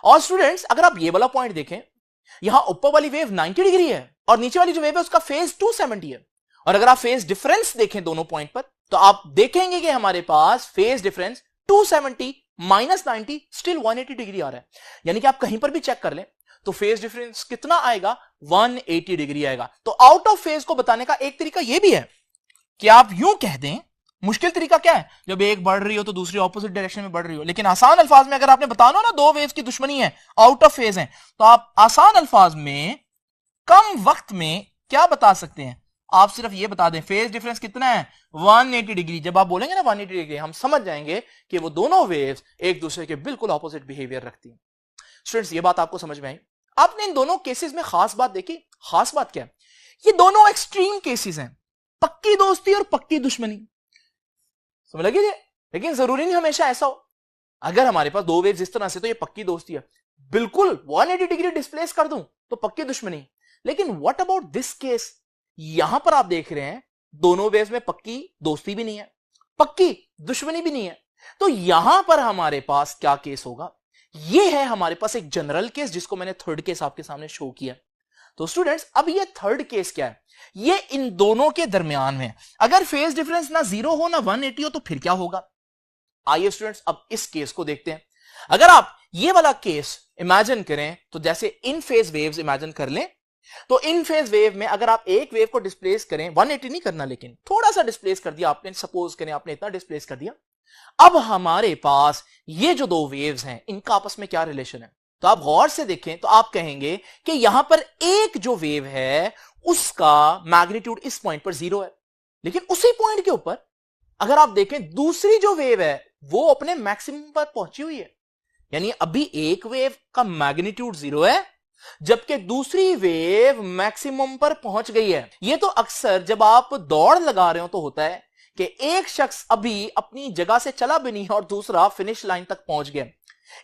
और स्टूडेंट्स अगर आप ये वाला पॉइंट देखें, यहां ऊपर वाली वेव 90 डिग्री है और नीचे वाली जो वेव है उसका फेज 270 है। और अगर आप फेज डिफरेंस देखें दोनों पॉइंट पर तो आप देखेंगे कि हमारे पास phase difference 270 minus 90 still 180 degree आ रहा है। यानी कि आप कहीं पर भी चेक कर लें तो फेज डिफरेंस कितना आएगा? 180 डिग्री आएगा। तो आउट ऑफ फेज को बताने का एक तरीका यह भी है कि आप यूं कह दें मुश्किल तरीका क्या है, जब एक बढ़ रही हो तो दूसरी ऑपोजिट डायरेक्शन में बढ़ रही हो। लेकिन आसान अल्फाज में अगर आपने बताना ना दो वेव्स की दुश्मनी है, आउट ऑफ फेज है, तो आप आसान अल्फाज में कम वक्त में क्या बता सकते हैं, आप सिर्फ ये बता दें फेज डिफरेंस कितना है 180 डिग्री। जब आप बोलेंगे ना 180 डिग्री, हम समझ जाएंगे कि वो दोनों वेव्स एक दूसरे के बिल्कुल ऑपोजिट बिहेवियर रखती हैं। स्टूडेंट्स, ये बात आपको समझ में आई? आपने इन दोनों केसेस में खास बात देखी। खास बात क्या है, ये दोनों एक्सट्रीम केसेस हैं, पक्की दोस्ती और पक्की दुश्मनी, समझ लगी? लेकिन जरूरी नहीं हमेशा ऐसा हो। अगर हमारे पास दो वेव्स इस तरह से, तो ये पक्की दोस्ती है, बिल्कुल 180 डिग्री डिस्प्लेस कर दूं तो पक्की दुश्मनी। लेकिन व्हाट अबाउट दिस केस, यहां पर आप देख रहे हैं दोनों वेव्स में पक्की दोस्ती भी नहीं है, पक्की दुश्मनी भी नहीं है, तो यहां पर हमारे पास क्या केस होगा? ये है हमारे पास एक जनरल केस, जिसको मैंने थर्ड केस आपके सामने शो किया। तो स्टूडेंट्स, अब ये थर्ड केस क्या है? ये इन दोनों के दरमियान में, अगर फेज डिफरेंस ना 0 हो ना 180 हो, तो फिर क्या होगा? आइए स्टूडेंट्स, अब इस केस को देखते हैं। अगर आप ये वाला केस इमेजिन करें, तो जैसे इन फेज वेव्स इमेजिन कर लें, तो इन फेज वेव में अगर आप एक वेव को डिस्प्लेस करें, 180 नहीं करना, लेकिन थोड़ा सा डिस्प्लेस कर दिया आपने, सपोज करें आपने इतना डिस्प्लेस कर दिया, अब हमारे पास ये जो दो वेव्स हैं, इनका आपस में क्या रिलेशन है? तो आप गौर से देखें तो आप कहेंगे कि यहां पर एक जो वेव है उसका मैग्नीट्यूड इस पॉइंट पर 0 है, लेकिन उसी पॉइंट के ऊपर अगर आप देखें दूसरी जो वेव है वो अपने मैक्सिमम पर पहुंची हुई है। यानी अभी एक वेव का मैग्नीट्यूड 0 है, जबकि दूसरी वेव मैक्सिमम पर पहुंच गई है। यह तो अक्सर जब आप दौड़ लगा रहे हो तो होता है कि एक शख्स अभी अपनी जगह से चला भी नहीं है और दूसरा फिनिश लाइन तक पहुंच गया।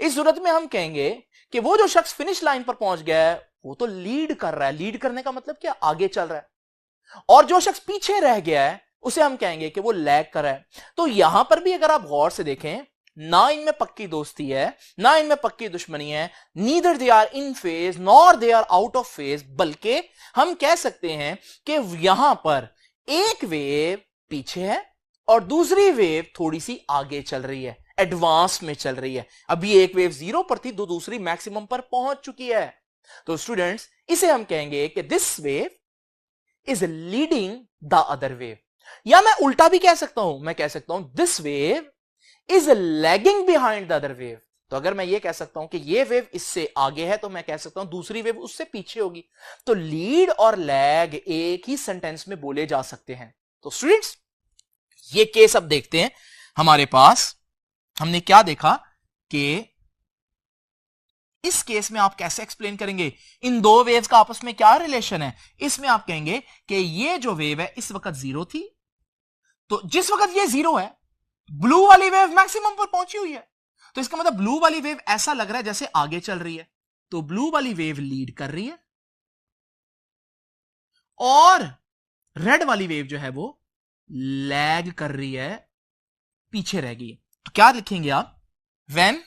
इस सूरत में हम कहेंगे कि वो जो शख्स फिनिश लाइन पर पहुंच गया है वो तो लीड कर रहा है। लीड करने का मतलब क्या? आगे चल रहा है। और जो शख्स पीछे रह गया है उसे हम कहेंगे कि वो लैग कर रहा है। तो यहां पर भी अगर आप गौर से देखें, ना इनमें पक्की दोस्ती है, ना इनमें पक्की दुश्मनी है, neither they are in phase nor they are out of phase, बल्कि हम कह सकते हैं कि यहां पर एक वेव पीछे है और दूसरी वेव थोड़ी सी आगे चल रही है, एडवांस में चल रही है। अभी एक वेव 0 पर थी, तो दूसरी मैक्सिमम पर पहुंच चुकी है। तो स्टूडेंट्स, इसे हम कहेंगे कि this wave is leading the other wave, या मैं उल्टा भी कह सकता हूं, मैं कह सकता हूं this wave is lagging behind the other wave. तो अगर मैं ये कह सकता हूं कि ये वेव इससे आगे है, तो मैं कह सकता हूं दूसरी वेव उससे पीछे होगी। तो लीड और लैग एक ही सेंटेंस में बोले जा सकते हैं। तो स्टूडेंट्स, ये केस अब देखते हैं। हमारे पास हमने क्या देखा कि इस केस में आप कैसे एक्सप्लेन करेंगे इन दो वेव्स का आपस में क्या रिलेशन है। इसमें आप कहेंगे कि ये जो वेव है इस वक्त 0 थी, तो जिस वक्त ये 0 है ब्लू वाली वेव मैक्सिमम पर पहुंची हुई है, तो इसका मतलब ब्लू वाली वेव ऐसा लग रहा है जैसे आगे चल रही है। तो ब्लू वाली वेव लीड कर रही है और रेड वाली वेव जो है वो लैग कर रही है, पीछे रह गई है। तो क्या लिखेंगे आप? व्हेन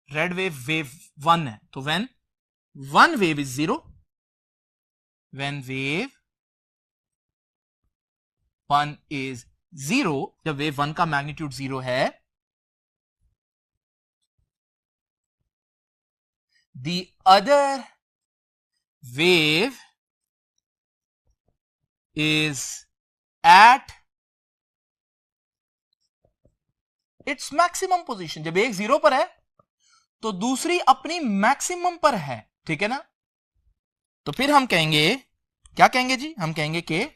रेड वेव 1 है, तो when one wave is 0, when wave 1 is 0, जब वेव 1 का मैग्नीट्यूड 0 है, the other wave is at its maximum position। जब एक 0 पर है तो दूसरी अपनी मैक्सिमम पर है, ठीक है ना? तो फिर हम कहेंगे, क्या कहेंगे जी? हम कहेंगे कि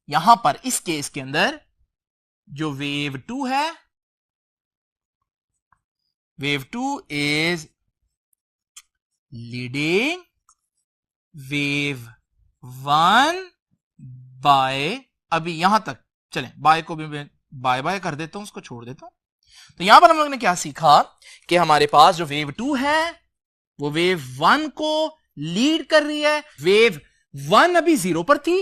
यहां पर इस केस के अंदर जो वेव 2 है, wave 2 is leading wave 1 by, अभी यहां तक चलें, बाय को भी मैं बाय बाय कर देता हूं, उसको छोड़ देता हूं। तो यहां पर हम लोग ने क्या सीखा कि हमारे पास जो वेव 2 है वो वेव 1 को लीड कर रही है। वेव 1 अभी 0 पर थी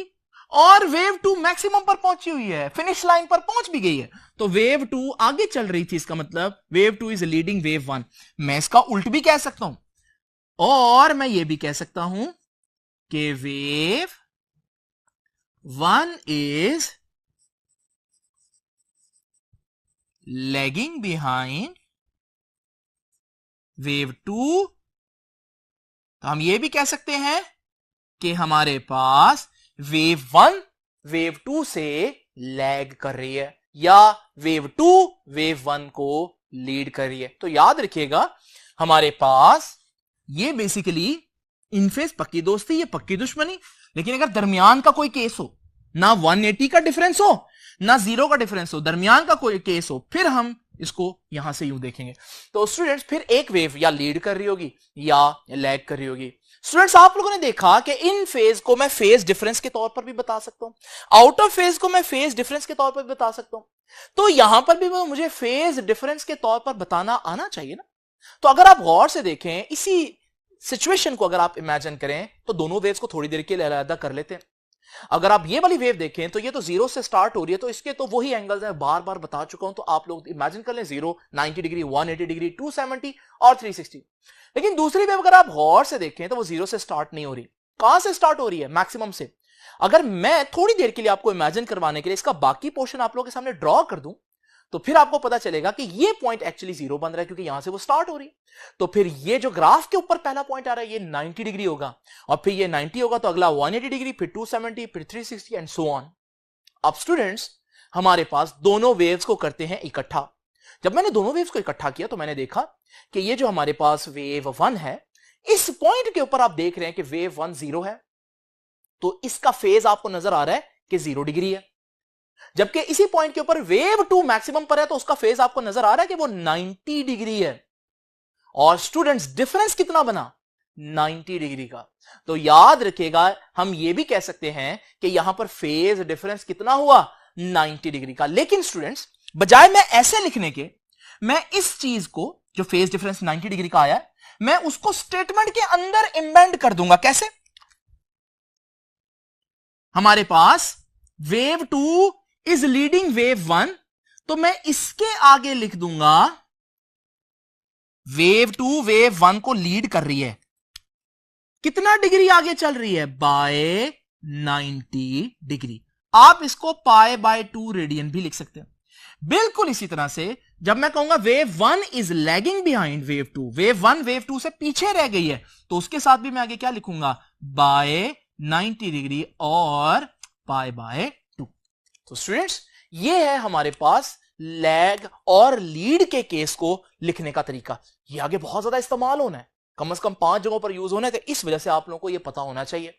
और वेव 2 मैक्सिमम पर पहुंची हुई है, फिनिश लाइन पर पहुंच भी गई है। तो वेव 2 आगे चल रही थी, इसका मतलब वेव 2 इज लीडिंग वेव 1। मैं इसका उल्ट भी कह सकता हूं, और मैं ये भी कह सकता हूं कि wave 1 is lagging behind wave 2। तो हम ये भी कह सकते हैं कि हमारे पास वेव 1 वेव 2 से लैग कर रही है या वेव 2 वेव 1 को लीड कर रही है। तो याद रखिएगा हमारे पास ये बेसिकली इन फेज पक्की दोस्ती, ये पक्की दुश्मनी। लेकिन अगर दरमियान का कोई केस हो, ना 180 का डिफरेंस हो ना 0 का डिफरेंस हो, दरमियान का कोई केस हो, फिर हम इसको यहां से यूं देखेंगे। तो स्टूडेंट्स फिर एक वेव या लीड कर रही होगी या लैग कर रही होगी। स्टूडेंट्स आप लोगों ने देखा कि इन फेज को मैं फेज डिफरेंस के तौर पर भी बता सकता हूं, आउट ऑफ फेज को मैं फेज डिफरेंस के तौर पर भी बता सकता हूं। तो यहां पर भी मुझे फेज डिफरेंस के तौर पर बताना आना चाहिए ना। तो अगर आप गौर से देखें, इसी सिचुएशन को अगर आप इमेजिन करें तो दोनों वेव्स को थोड़ी देर के लिए अलग कर लेते हैं। अगर आप ये वाली वेव देखें तो ये तो 0 से स्टार्ट हो रही है, तो इसके तो वही एंगल्स है, बार बार बता चुका हूं। तो आप लोग इमेजिन कर लें 0, 90 डिग्री, 180 डिग्री, 270 और 360। लेकिन दूसरी वेव अगर आप गौर से देखें तो वो 0 से स्टार्ट नहीं हो रही। कहां से स्टार्ट हो रही है? मैक्सिमम से। अगर मैं थोड़ी देर के लिए आपको इमेजिन करवाने के लिए इसका बाकी पोर्शन आप लोगों के सामने ड्रॉ कर दूं, तो फिर आपको पता चलेगा कि ये पॉइंट एक्चुअली 0 बन रहा है, क्योंकि यहां से वो स्टार्ट हो रही है। तो फिर ये जो ग्राफ के ऊपर पहला पॉइंट आ रहा है ये 90 डिग्री होगा, और फिर ये 90 होगा तो अगला 180 डिग्री, फिर 270, फिर 360 एंड सो ऑन। अब स्टूडेंट्स हमारे पास दोनों वेव्स को करते हैं इकट्ठा। जब मैंने दोनों वेव्स को इकट्ठा किया तो मैंने देखा कि ये जो हमारे पास वेव 1 है, इस पॉइंट के ऊपर आप देख रहे हैं कि वेव 1 0 है, तो इसका फेज आपको नजर आ रहा है कि 0 डिग्री है। जबकि इसी पॉइंट के ऊपर वेव 2 मैक्सिमम पर है, तो उसका फेज आपको नजर आ रहा है कि वो 90 डिग्री है। और स्टूडेंट्स डिफरेंस कितना बना? 90 डिग्री का। तो याद रखिएगा हम ये भी कह सकते हैं कि यहां पर फेज डिफरेंस कितना हुआ? 90 डिग्री का। लेकिन स्टूडेंट्स बजाय मैं ऐसे लिखने के, मैं इस चीज को जो फेज डिफरेंस 90 डिग्री का आया है, मैं उसको स्टेटमेंट के अंदर एम्बेड कर दूंगा। कैसे? हमारे पास वेव 2 इज लीडिंग वेव 1, तो मैं इसके आगे लिख दूंगा वेव 2 वेव 1 को लीड कर रही है। कितना डिग्री आगे चल रही है? By 90 degree. आप इसको पाई बाय 2 रेडियन भी लिख सकते हैं। बिल्कुल इसी तरह से जब मैं कहूंगा wave 1 is lagging behind wave 2, wave 1 wave 2 से पीछे रह गई है, तो उसके साथ भी मैं आगे क्या लिखूंगा? बाय 90 डिग्री और पाई बाय 2। तो स्टूडेंट्स ये है हमारे पास लैग और लीड के केस को लिखने का तरीका। ये आगे बहुत ज्यादा इस्तेमाल होना है, कम से कम 5 जगहों पर यूज होना है, तो इस वजह से आप लोगों को ये पता होना चाहिए।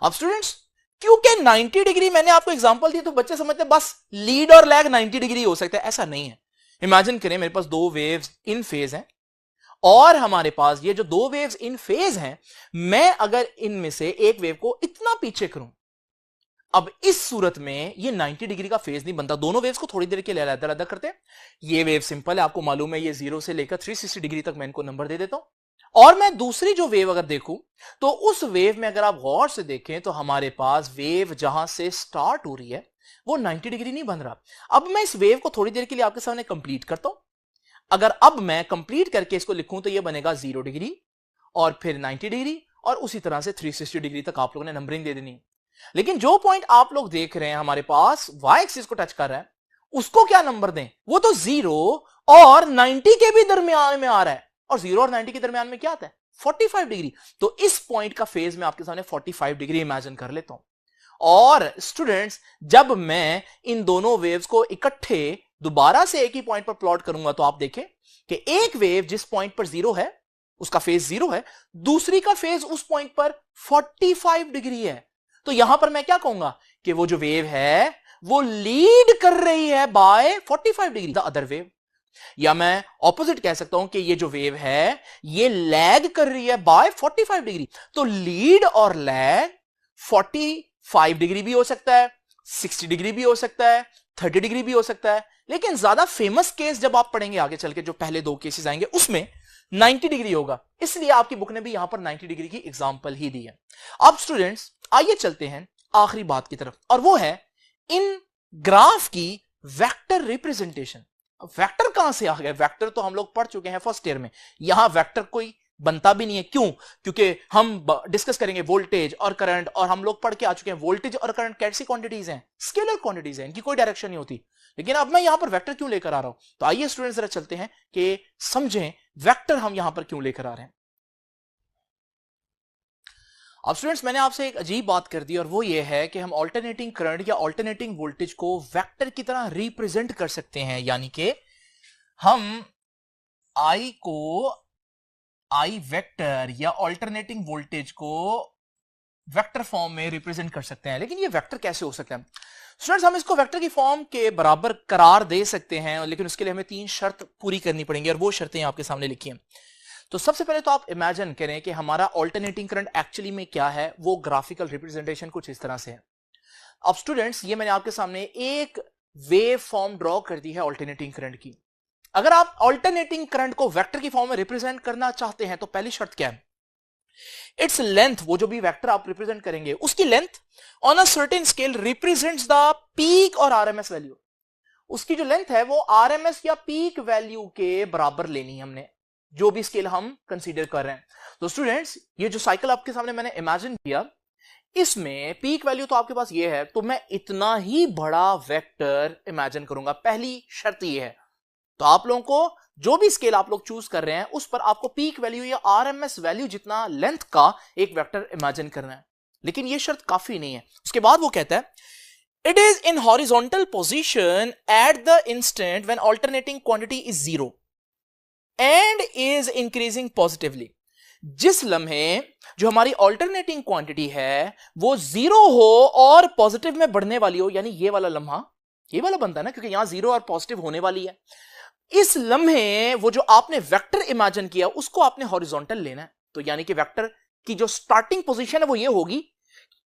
अब स्टूडेंट्स क्योंकि 90 डिग्री मैंने आपको एग्जांपल दी, तो बच्चे समझते हैं बस लीड और लैग 90 डिग्री हो सकता है। ऐसा नहीं है। इमेजिन करें मेरे पास दो वेव्स इन फेज हैं, और हमारे पास ये जो दो वेव्स इन फेज हैं, मैं अगर इनमें से एक वेव को इतना पीछे करूं, अब इस सूरत में ये 90 डिग्री का फेज नहीं बनता। दोनों वेव्स को थोड़ी देर के लिए अलग-अलग करते हैं। ये वेव सिंपल है, आपको मालूम है, ये 0 से लेकर 360 डिग्री तक मैं इनको नंबर दे देता हूं। और मैं दूसरी जो वेव अगर देखूं, तो उस वेव में अगर आप गौर से देखें तो हमारे पास वेव जहां से स्टार्ट हो रही है वो 90 डिग्री नहीं बन रहा। अब मैं इस वेव को थोड़ी देर के लिए आपके सामने कंप्लीट करता हूं। अगर अब मैं कंप्लीट करके इसको लिखूं तो ये बनेगा 0 डिग्री और फिर 90 डिग्री और उसी तरह से 360 डिग्री तक आप लोगों ने नंबरिंग दे देनी। लेकिन जो पॉइंट आप लोग देख रहे हैं हमारे पास वाई एक्सिस को टच कर रहा है, उसको क्या नंबर दें? वो तो 0 और 90 के भी दरमियान में आ रहा है, और 0 और 90 के दरमियान में क्या आता है? 45 डिग्री। तो इस पॉइंट का फेज मैं आपके सामने 45 डिग्री इमेजिन कर लेता हूं। और स्टूडेंट्स जब मैं इन दोनों वेव्स को इकट्ठे दोबारा से एक ही पॉइंट पर प्लॉट करूंगा, तो आप देखें कि एक वेव जिस पॉइंट पर 0 है उसका फेज 0 है, दूसरी का फेज उस पॉइंट पर 45 डिग्री है। तो यहां पर मैं क्या कहूंगा कि वो जो वेव है वो लीड कर रही है by 45 degree the other wave. या मैं ऑपोजिट कह सकता हूं कि ये जो वेव है ये लैग कर रही है बाय 45 डिग्री। तो लीड और लैग 45 डिग्री भी हो सकता है, 60 डिग्री भी हो सकता है, 30 डिग्री भी हो सकता है। लेकिन ज्यादा फेमस केस जब आप पढ़ेंगे आगे चल के, जो पहले दो केसेस आएंगे, उसमें 90 डिग्री होगा। इसलिए आपकी बुक ने भी यहां पर 90 डिग्री की एग्जांपल ही दी है। अब स्टूडेंट्स आइए चलते हैं आखिरी बात की तरफ, और वो है इन ग्राफ की वेक्टर रिप्रेजेंटेशन। वेक्टर कहां से आ गया? वेक्टर तो हम लोग पढ़ चुके हैं फर्स्ट ईयर में। यहां वेक्टर कोई बनता भी नहीं है। क्यों? क्योंकि हम डिस्कस करेंगे वोल्टेज और करंट, और हम लोग पढ़ के आ चुके हैं वोल्टेज और करंट कैसी क्वांटिटीज हैं? स्केलर क्वांटिटीज हैं, इनकी कोई डायरेक्शन नहीं होती। लेकिन अब मैं यहां पर वेक्टर क्यों लेकर आ रहा हूं? तो आइए स्टूडेंट्स जरा चलते हैं कि समझें वेक्टर हम यहां पर क्यों लेकर आ रहे हैं। अब स्टूडेंट्स मैंने आपसे एक अजीब बात कर दी और वो ये है कि हम ऑल्टरनेटिंग करंट या ऑल्टरनेटिंग वोल्टेज को वेक्टर की तरह रिप्रेजेंट कर सकते हैं, यानी कि हम आई को आई वेक्टर या ऑल्टरनेटिंग वोल्टेज को वेक्टर फॉर्म में रिप्रेजेंट कर सकते हैं। लेकिन ये वेक्टर कैसे हो सकता है स्टूडेंट्स? हम इसको वेक्टर की फॉर्म के बराबर करार दे सकते हैं, लेकिन उसके लिए हमें 3 शर्त पूरी करनी पड़ेंगी और वो शर्तें आपके सामने लिखी हैं। तो सबसे पहले तो आप इमेजिन करें कि हमारा ऑल्टरनेटिंग करंट एक्चुअली में क्या है। वो ग्राफिकल रिप्रेजेंटेशन कुछ इस तरह से है। अब स्टूडेंट्स ये मैंने आपके सामने एक वेव फॉर्म ड्रॉ कर दी है ऑल्टरनेटिंग करंट की। अगर आप ऑल्टरनेटिंग करंट को वेक्टर की फॉर्म में रिप्रेजेंट करना चाहते हैं तो पहली शर्त क्या है? इट्स लेंथ, वो जो भी वेक्टर आप रिप्रेजेंट करेंगे उसकी length on a certain scale represents the peak और आरएमएस वैल्यू। उसकी जो लेंथ है वो आरएमएस या पीक वैल्यू के बराबर लेनी है हमने, जो भी स्केल हम कंसीडर कर रहे हैं। तो स्टूडेंट्स ये जो साइकिल आपके सामने मैंने इमेजिन किया, इसमें पीक वैल्यू तो आपके पास ये है, तो मैं इतना ही बड़ा वेक्टर इमेजिन करूंगा। पहली शर्त ये है। तो आप लोगों को जो भी स्केल आप लोग चूज कर रहे हैं उस पर आपको पीक वैल्यू या आरएमएस वैल्यू जितना लेंथ का एक वेक्टर इमेजिन करना है। लेकिन यह शर्त काफी नहीं है। उसके बाद वो कहता है it is in horizontal position at the instant when alternating quantity is 0 and is increasing positively. जिस लम्हे जो हमारी अल्टरनेटिंग क्वांटिटी है वो 0 हो और पॉजिटिव में बढ़ने वाली हो, यानी ये वाला लम्हा, ये वाला बनता है ना, क्योंकि यहां 0 और पॉजिटिव होने वाली है। इस लम्हे वो जो आपने वेक्टर इमेजिन किया उसको आपने हॉरिजॉन्टल लेना है। तो यानी कि वेक्टर की जो स्टार्टिंग पोजीशन है वो ये होगी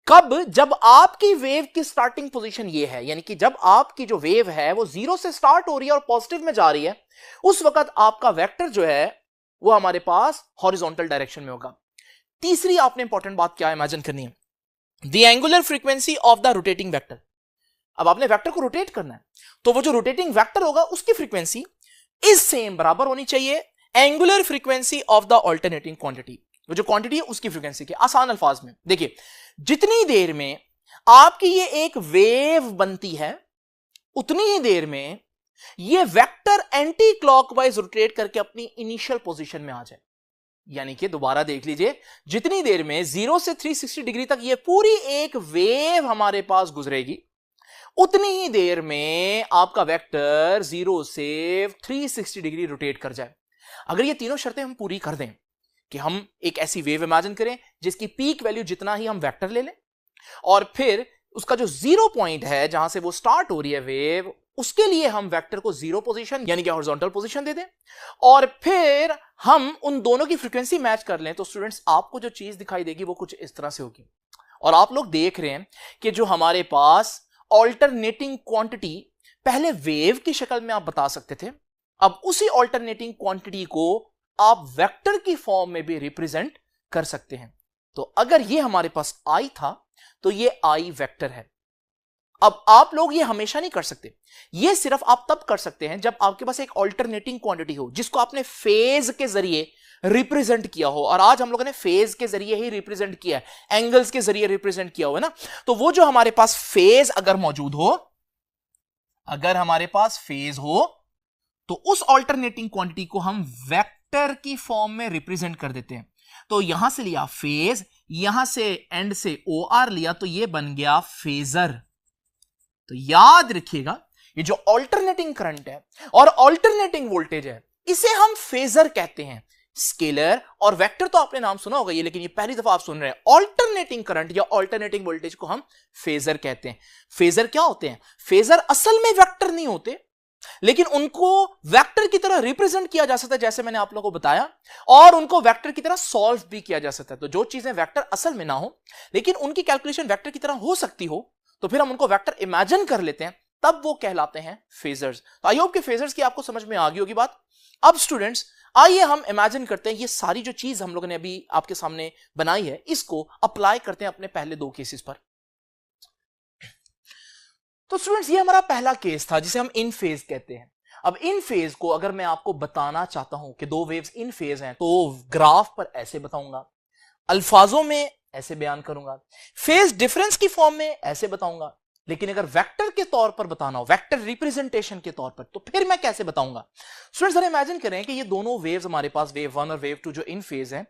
कब? जब आपकी वेव की स्टार्टिंग पोजीशन ये है, यानी कि जब आपकी जो वेव है वो 0 से स्टार्ट हो रही है और पॉजिटिव में जा रही है, उस वक्त आपका वेक्टर जो है वो हमारे पास हॉरिजॉन्टल डायरेक्शन में होगा। तीसरी आपने इंपॉर्टेंट बात क्या इमेजिन करनी है? The angular frequency of the rotating vector. अब आपने वेक्टर को रोटेट करना है, तो वो जो रोटेटिंग वेक्टर होगा उसकी फ्रीक्वेंसी इज सेम, बराबर होनी चाहिए angular frequency of the alternating quantity. वो जो क्वांटिटी है उसकी फ्रीक्वेंसी के। आसान अल्फाज में देखिए, जितनी देर में आपकी ये एक वेव बनती है उतनी ही देर में ये वेक्टर एंटी क्लॉकवाइज रोटेट करके अपनी इनिशियल पोजीशन में आ जाए। यानी कि दोबारा देख लीजिए, जितनी देर में 0 से 360 डिग्री तक ये पूरी एक वेव हमारे पास गुजरेगी, उतनी ही देर में आपका वेक्टर 0 से 360 डिग्री रोटेट कर जाए। अगर ये तीनों शर्तें हम पूरी कर दें कि हम एक ऐसी वेव इमेजिन करें जिसकी पीक वैल्यू जितना ही हम वेक्टर ले लें, और फिर उसका जो 0 पॉइंट है जहां से वो स्टार्ट हो रही है वेव, उसके लिए हम वेक्टर को 0 पोजीशन यानी कि हॉरिजॉन्टल पोजीशन दे दें, और फिर हम उन दोनों की फ्रीक्वेंसी मैच कर लें, तो स्टूडेंट्स आपको जो चीज दिखाई देगी वो कुछ इस तरह से होगी। और आप लोग देख रहे हैं कि जो हमारे पास ऑल्टरनेटिंग क्वांटिटी पहले वेव की शक्ल में आप बता सकते थे, अब उसी ऑल्टरनेटिंग क्वांटिटी को आप वेक्टर की फॉर्म में भी रिप्रेजेंट कर सकते हैं। तो अगर ये हमारे पास आई था तो ये आई वेक्टर है। अब आप लोग ये हमेशा नहीं कर सकते, ये सिर्फ आप तब कर सकते हैं जब आपके पास एक ऑल्टरनेटिंग क्वांटिटी हो जिसको आपने फेज के जरिए रिप्रेजेंट किया हो। और आज हम लोगों ने फेज के जरिए ही रिप्रेजेंट किया है, एंगल्स के जरिए रिप्रेजेंट किया हुआ है ना। तो वो जो हमारे पास फेज अगर मौजूद हो, अगर हमारे पास फेज हो, तो उस ऑल्टरनेटिंग क्वांटिटी को हम वेक्टर की फॉर्म में रिप्रेजेंट कर देते हैं। तो यहां से लिया फेज, यहां से एंड से ओ आर लिया, तो ये बन गया फेजर। तो याद रखिएगा, ये जो ऑल्टरनेटिंग करंट है और ऑल्टरनेटिंग वोल्टेज है इसे हम फेजर कहते हैं। स्केलर और वेक्टर तो आपने नाम सुना होगा ये, लेकिन ये पहली दफा आप सुन रहे हैं। ऑल्टरनेटिंग करंट या ऑल्टरनेटिंग वोल्टेज को हम फेजर कहते हैं। फेजर क्या होते हैं? फेजर असल में वेक्टर नहीं होते, लेकिन उनको वेक्टर की तरह रिप्रेजेंट किया जा सकता है, जैसे मैंने आप लोगों को बताया, और उनको वेक्टर की तरह सॉल्व भी किया जा सकता है। तो जो चीजें वेक्टर असल में ना हो लेकिन उनकी कैलकुलेशन वेक्टर की तरह हो सकती हो, तो फिर हम उनको वेक्टर इमेजिन कर लेते हैं, तब वो कहलाते हैं फेजर्स। तो आई होप कि फेजर्स की आपको समझ में आ गई होगी बात। अब स्टूडेंट्स आइए हम इमेजिन करते हैं, ये सारी जो चीज हम लोगों ने अभी आपके सामने बनाई है इसको अप्लाई करते हैं अपने पहले 2 केसेस पर। तो स्टूडेंट्स ये हमारा पहला केस था जिसे हम इन फेज कहते हैं। अब इन फेज को अगर मैं आपको बताना चाहता हूं कि 2 वेव्स इन फेज हैं, तो ग्राफ पर ऐसे बताऊंगा, अल्फाजों में ऐसे बयान करूंगा, फेज डिफरेंस की फॉर्म में ऐसे बताऊंगा, लेकिन अगर वेक्टर के तौर पर बताना हो, वेक्टर रिप्रेजेंटेशन के तौर पर, तो फिर मैं कैसे बताऊंगा? स्टूडेंट्स जरा इमेजिन करें कि ये दोनों वेव्स हमारे पास, वेव 1 और वेव 2 जो इन फेज हैं,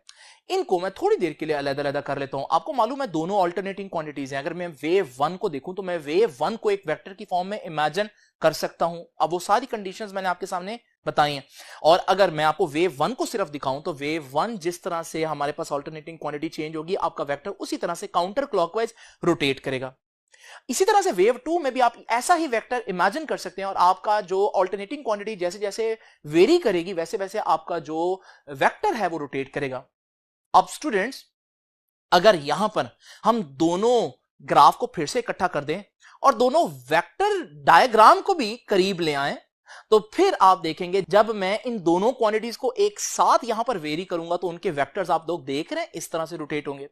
इनको मैं थोड़ी देर के लिए अलग-अलग कर लेता हूं। आपको मालूम है दोनों अल्टरनेटिंग क्वांटिटीज हैं। अगर मैं वेव 1 को देखूं तो मैं वेव 1 को एक वेक्टर की फॉर्म में इमेजिन कर सकता हूं। अब वो सारी कंडीशंस मैंने आपके सामने बताई हैं। और अगर मैं आपको वेव 1 को सिर्फ दिखाऊं तो वेव 1 जिस तरह से हमारे पास अल्टरनेटिंग क्वांटिटी चेंज होगी, आपका वेक्टर उसी तरह से काउंटर क्लॉकवाइज रोटेट करेगा। इसी तरह से वेव 2 में भी आप ऐसा ही वेक्टर इमेजिन कर सकते हैं और आपका जो अल्टरनेटिंग क्वांटिटी जैसे जैसे वेरी करेगी वैसे वैसे आपका जो वेक्टर है वो रोटेट करेगा। अब स्टूडेंट्स अगर यहां पर हम दोनों ग्राफ को फिर से इकट्ठा कर दें और दोनों वेक्टर डायग्राम को भी करीब ले आए, तो फिर आप देखेंगे जब मैं इन दोनों क्वांटिटीज को एक साथ यहां पर वेरी करूंगा तो उनके वेक्टर्स आप लोग देख रहे हैं इस तरह से रोटेट होंगे।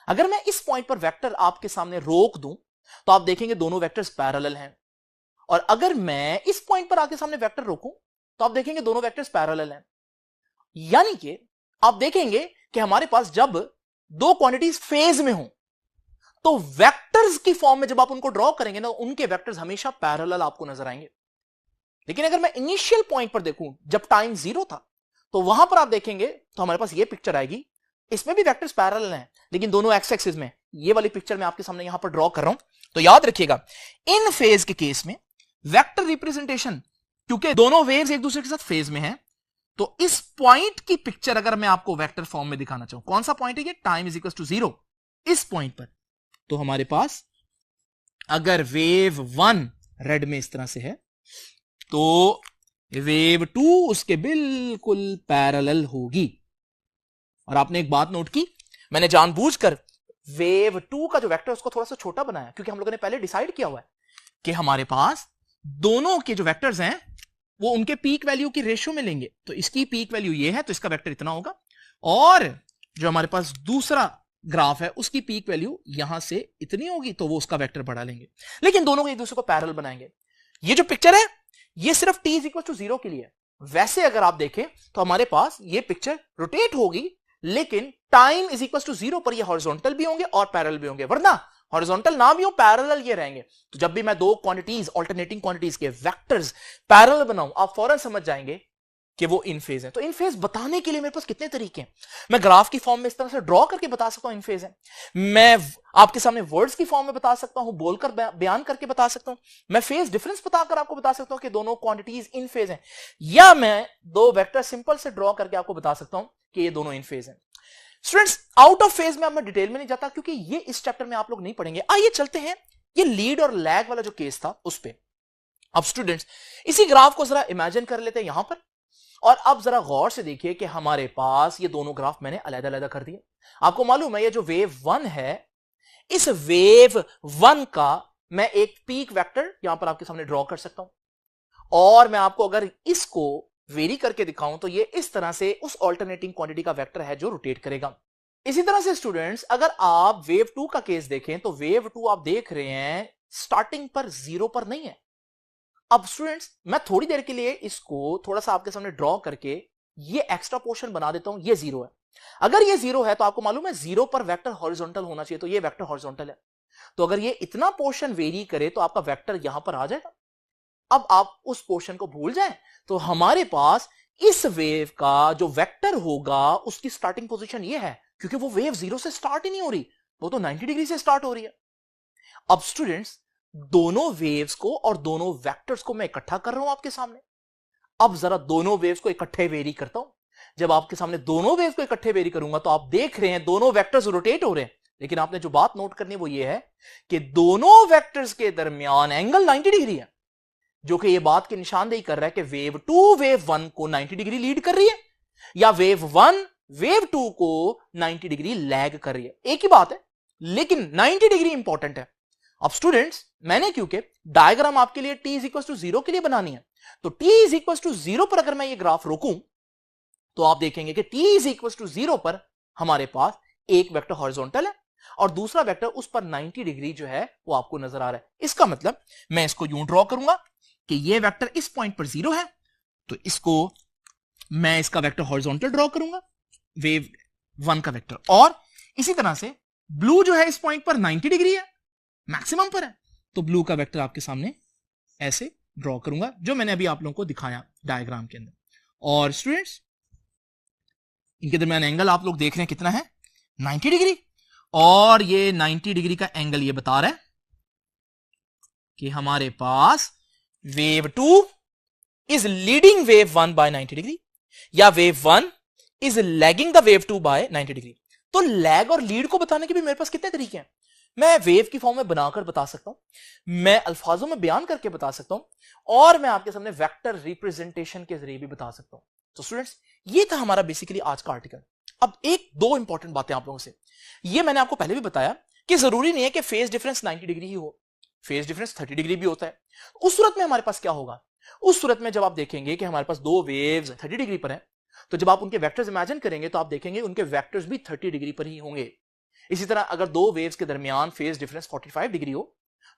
अगर मैं इस पॉइंट पर वेक्टर आपके सामने रोक दूं तो आप देखेंगे दोनों वेक्टर्स पैरेलल हैं। और अगर मैं इस पॉइंट पर आपके सामने वेक्टर रोकूं तो आप देखेंगे दोनों वेक्टर्स पैरेलल हैं। यानी कि आप देखेंगे कि हमारे पास जब दो क्वांटिटीज फेज में हो तो वेक्टर्स की फॉर्म में जब आप उनको ड्रॉ करेंगे ना, उनके वेक्टर्स हमेशा पैरेलल आपको नजर आएंगे। लेकिन अगर मैं इनिशियल पॉइंट पर देखूं जब टाइम 0 था तो वहां पर आप देखेंगे तो हमारे पास ये पिक्चर आएगी। इसमें भी वेक्टर्स पैरेलल हैं लेकिन दोनों एक्स एक्सिस में। ये वाली पिक्चर मैं आपके सामने यहां पर ड्रॉ कर रहा हूं। तो याद रखिएगा इन फेज के केस में वेक्टर रिप्रेजेंटेशन, क्योंकि दोनों वेव्स एक दूसरे के साथ फेज में हैं, तो इस पॉइंट की पिक्चर अगर मैं आपको वेक्टर फॉर्म में दिखाना चाहूं, कौन सा पॉइंट है ये? Time is equal to 0। इस पॉइंट पर तो हमारे पास अगर वेव 1 रेड में इस तरह से है तो वेव 2 उसके बिल्कुल पैरेलल होगी। और आपने एक बात नोट की, मैंने जानबूझकर वेव 2 का जो वेक्टर उसको थोड़ा सा छोटा बनाया क्योंकि हम लोगों ने पहले डिसाइड किया हुआ है कि हमारे पास दोनों के जो वेक्टर्स हैं वो उनके पीक वैल्यू की रेशियो में लेंगे। तो इसकी पीक वैल्यू ये है तो इसका वेक्टर इतना होगा, और जो हमारे पास दूसरा ग्राफ है उसकी पीक वैल्यू यहां से इतनी होगी तो वो उसका वेक्टर बढ़ा लेंगे। लेकिन दोनों को एक दूसरे को पैरेलल बनाएंगे। ये जो पिक्चर है ये सिर्फ t इज इक्वल टू 0 के लिए है। वैसे अगर आप देखें तो हमारे पास ये पिक्चर रोटेट होगी, लेकिन टाइम इज इक्वल टू 0 पर ये हॉरिजॉन्टल भी होंगे और पैरेलल भी होंगे। वरना हॉरिजॉन्टल ना भी हो, पैरेलल ये रहेंगे। तो जब भी मैं दो क्वांटिटीज, अल्टरनेटिंग क्वांटिटीज के वेक्टर्स पैरेलल बनाऊं, आप फौरन समझ जाएंगे कि वो इन फेज है। तो इन फेज बताने के लिए मेरे पास कितने तरीके हैं। मैं ग्राफ की फॉर्म में इस तरह से ड्रॉ करके बता सकता हूं इन फेज है, मैं आपके सामने वर्ड्स की फॉर्म में बता सकता हूं, बोलकर बयान करके बता सकता हूं, मैं फेज डिफरेंस बताकर आपको बता सकता हूं कि दोनों क्वांटिटीज इन फेज हैं, या मैं दो वेक्टर सिंपल से ड्रॉ करके आपको बता सकता हूं कि ये दोनों इन फेज हैं। स्टूडेंट्स आउट ऑफ फेज में अब मैं डिटेल में नहीं जाता क्योंकि ये इस चैप्टर में आप लोग नहीं पढ़ेंगे। आइए चलते हैं ये लीड और लैग वाला जो केस था उस पे। अब स्टूडेंट्स इसी ग्राफ को जरा इमेजिन कर लेते हैं यहां पर, और अब जरा गौर से देखिए कि हमारे पास ये दोनों ग्राफ मैंने अलग-अलग कर दिए। आपको मालूम है ये जो वेव 1 है, इस वेव 1 का मैं एक पीक वेक्टर यहां पर आपके सामने ड्रॉ कर सकता हूं, और मैं आपको अगर इसको वेरी करके दिखाऊं तो ये इस तरह से उस अल्टरनेटिंग क्वांटिटी का वेक्टर है जो रोटेट करेगा। इसी तरह से स्टूडेंट्स अगर आप वेव 2 का केस देखें तो वेव 2 आप देख रहे हैं स्टार्टिंग पर 0 पर नहीं है। अब स्टूडेंट्स मैं थोड़ी देर के लिए इसको थोड़ा सा आपके सामने ड्रॉ करके ये एक्स्ट्रा पोर्शन बना देता हूं। ये 0 है। अगर ये 0 है तो आपको मालूम है 0 पर वेक्टर हॉरिजॉन्टल होना चाहिए, तो ये वेक्टर हॉरिजॉन्टल है। तो अगर ये इतना पोर्शन वेरी करे तो आपका वेक्टर यहां पर आ जाएगा। अब आप उस पोर्शन को भूल जाएं तो हमारे पास इस वेव का जो वेक्टर होगा उसकी स्टार्टिंग पोजीशन ये है, क्योंकि वो वेव 0 से स्टार्ट ही नहीं हो रही, वो तो 90 डिग्री से स्टार्ट हो रही है। अब स्टूडेंट्स दोनों वेव्स को और दोनों वेक्टर्स को मैं इकट्ठा कर रहा हूं आपके सामने। अब जरा दोनों वेव्स को इकट्ठे वेरी करता हूं। जब आपके सामने दोनों वेव्स को इकट्ठे वेरी करूंगा तो आप देख रहे हैं दोनों वेक्टर्स रोटेट हो रहे हैं, लेकिन आपने जो बात नोट करनी वो ये है कि दोनों वेक्टर्स के दरमियान एंगल 90 डिग्री है, जो कि ये बात की निशानदेही कर रहा है कि वेव 2 वेव 1 को 90 डिग्री लीड कर रही है या वेव 1 वेव 2 को 90 डिग्री लैग कर रही है। एक ही बात है, लेकिन 90 डिग्री इंपॉर्टेंट है। अब स्टूडेंट्स मैंने क्योंकि डायग्राम आपके लिए t इज इक्वल टू 0 के लिए बनानी है, तो t इज इक्वल टू 0 पर अगर मैं ये ग्राफ रोकूं तो आप देखेंगे कि t इज इक्वल टू 0 पर हमारे पास एक वेक्टर हॉरिजॉन्टल है और दूसरा वेक्टर उस पर 90 डिग्री जो है वो आपको नजर आ रहा है। इसका मतलब मैं इसको यूं ड्रॉ करूंगा कि ये वेक्टर इस पॉइंट पर 0 है, तो इसको मैं इसका वेक्टर हॉरिजॉन्टल ड्रॉ करूंगा, वेव 1 का वेक्टर। और इसी तरह से ब्लू जो है इस पॉइंट पर 90 डिग्री है, मैक्सिमम पर है, तो ब्लू का वेक्टर आपके सामने ऐसे ड्रॉ करूंगा जो मैंने अभी आप लोगों को दिखाया डायग्राम के अंदर। और स्टूडेंट्स इनके दरमियान एंगल आप लोग देख रहे हैं कितना है, 90 डिग्री। और ये 90 डिग्री का एंगल ये बता रहा है कि हमारे पास wave 2 is leading wave 1 by 90 degree या wave 1 is lagging the wave 2 by 90 degree. तो लैग और लीड को बताने के भी मेरे पास कितने तरीके हैं। मैं वेव की फॉर्म में बनाकर बता सकता हूं, मैं अल्फाजों में बयान करके बता सकता हूं, और मैं आपके सामने वेक्टर रिप्रेजेंटेशन के जरिए भी बता सकता हूं। तो स्टूडेंट्स ये था हमारा बेसिकली आज का आर्टिकल। अब एक दो इंपॉर्टेंट बातें आप लोगों से, ये मैंने आपको पहले भी बताया कि जरूरी नहीं है कि फेज डिफरेंस 90 डिग्री ही हो, फेज डिफरेंस 30 डिग्री भी होता है। उस सूरत में हमारे पास क्या होगा, उस सूरत में जब आप देखेंगे कि हमारे पास दो वेव्स 30 डिग्री पर हैं, तो जब आप उनके वेक्टर्स इमेजिन करेंगे तो आप देखेंगे उनके वेक्टर्स भी 30 डिग्री पर ही होंगे। इसी तरह अगर दो वेव्स के दरमियान फेज डिफरेंस 45 डिग्री हो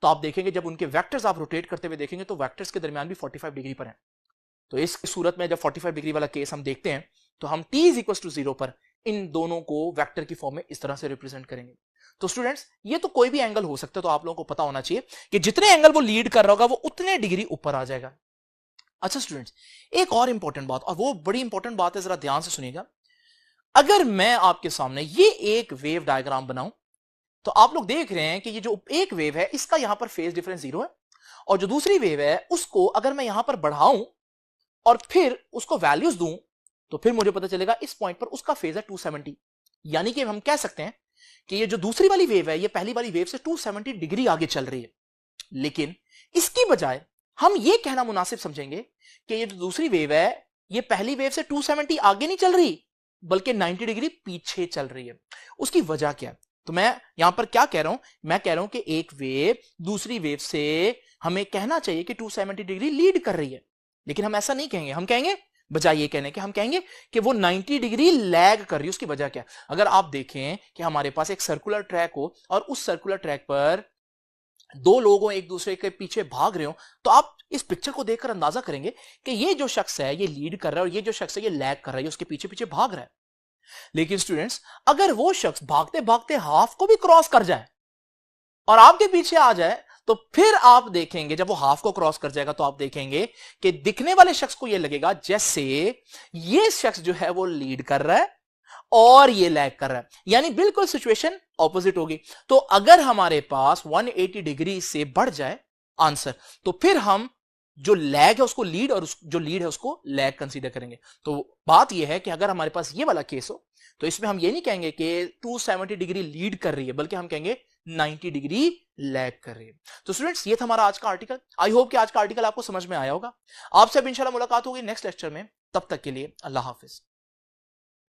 तो आप देखेंगे जब उनके वेक्टर्स आप रोटेट करते हुए देखेंगे तो वेक्टर्स के दरमियान भी 45 डिग्री पर हैं। तो इस सूरत में जब 45 डिग्री वाला केस हम देखते हैं तो हम t इज इक्वल टू 0 पर इन दोनों को वेक्टर की फॉर्म में इस तरह से रिप्रेजेंट करेंगे। तो स्टूडेंट्स ये तो कोई भी एंगल हो सकता है, तो आप लोगों को पता होना चाहिए कि जितने एंगल वो लीड कर रहा होगा वो उतने डिग्री ऊपर आ जाएगा। अच्छा स्टूडेंट्स एक और इंपॉर्टेंट बात, और वो बड़ी इंपॉर्टेंट बात है, जरा ध्यान से सुनिएगा। अगर मैं आपके सामने ये एक वेव डायग्राम बनाऊं तो आप लोग देख रहे हैं कि ये जो एक वेव है इसका यहां पर फेज डिफरेंस 0 है, और जो दूसरी वेव है उसको अगर मैं यहां पर बढ़ाऊं और फिर उसको वैल्यूज दूं तो फिर मुझे पता चलेगा इस पॉइंट पर उसका फेज है 270। यानी कि हम कह सकते हैं कि ये जो दूसरी वाली वेव है ये पहली वाली वेव से 270 डिग्री आगे चल रही है। लेकिन इसकी बजाय हम ये कहना मुनासिब समझेंगे कि ये जो दूसरी वेव है ये पहली वेव से 270 आगे नहीं चल रही बल्कि 90 डिग्री पीछे चल रही है। उसकी वजह क्या है? तो मैं यहां पर क्या कह रहा हूं, मैं कह रहा हूं कि एक वेव दूसरी वेव से हमें कहना चाहिए कि 270 डिग्री लीड कर रही है, लेकिन हम ऐसा नहीं कहेंगे। हम कहेंगे बजाय ये कहने के हम कहेंगे कि वो 90 डिग्री लैग कर रही है। उसकी वजह क्या है? अगर आप देखें कि हमारे पास एक सर्कुलर ट्रैक हो और उस सर्कुलर ट्रैक पर दो लोग एक दूसरे के पीछे भाग रहे हो तो आप इस पिक्चर को देखकर अंदाजा करेंगे कि ये जो शख्स है ये लीड कर रहा है और ये जो शख्स है ये लैग कर रहा है, उसके पीछे पीछे भाग रहा है। लेकिन स्टूडेंट्स अगर वो शख्स भागते भागते हाफ को भी क्रॉस कर जाए और आपके पीछे आ जाए तो फिर आप देखेंगे जब वो हाफ को क्रॉस कर जाएगा तो आप देखेंगे कि दिखने वाले शख्स को ये लगेगा जैसे ये शख्स जो है वो लीड कर रहा है और ये लैग कर रहा है, यानी बिल्कुल सिचुएशन ऑपोजिट होगी। तो अगर हमारे पास 180 डिग्री से बढ़ जाए आंसर तो फिर हम जो लैग है उसको लीड और जो लीड है उसको लैग कंसीडर करेंगे। तो बात यह है कि अगर हमारे पास ये वाला केस हो तो इसमें हम ये नहीं कहेंगे कि 270 डिग्री लीड कर रही है बल्कि हम कहेंगे 90 डिग्री लैग कर रही है। तो स्टूडेंट्स ये था हमारा आज का आर्टिकल। आई होप कि आज का आर्टिकल आपको समझ में आया होगा। आपसे अब इंशाल्लाह मुलाकात होगी नेक्स्ट लेक्चर में। तब तक के लिए अल्लाह हाफिज।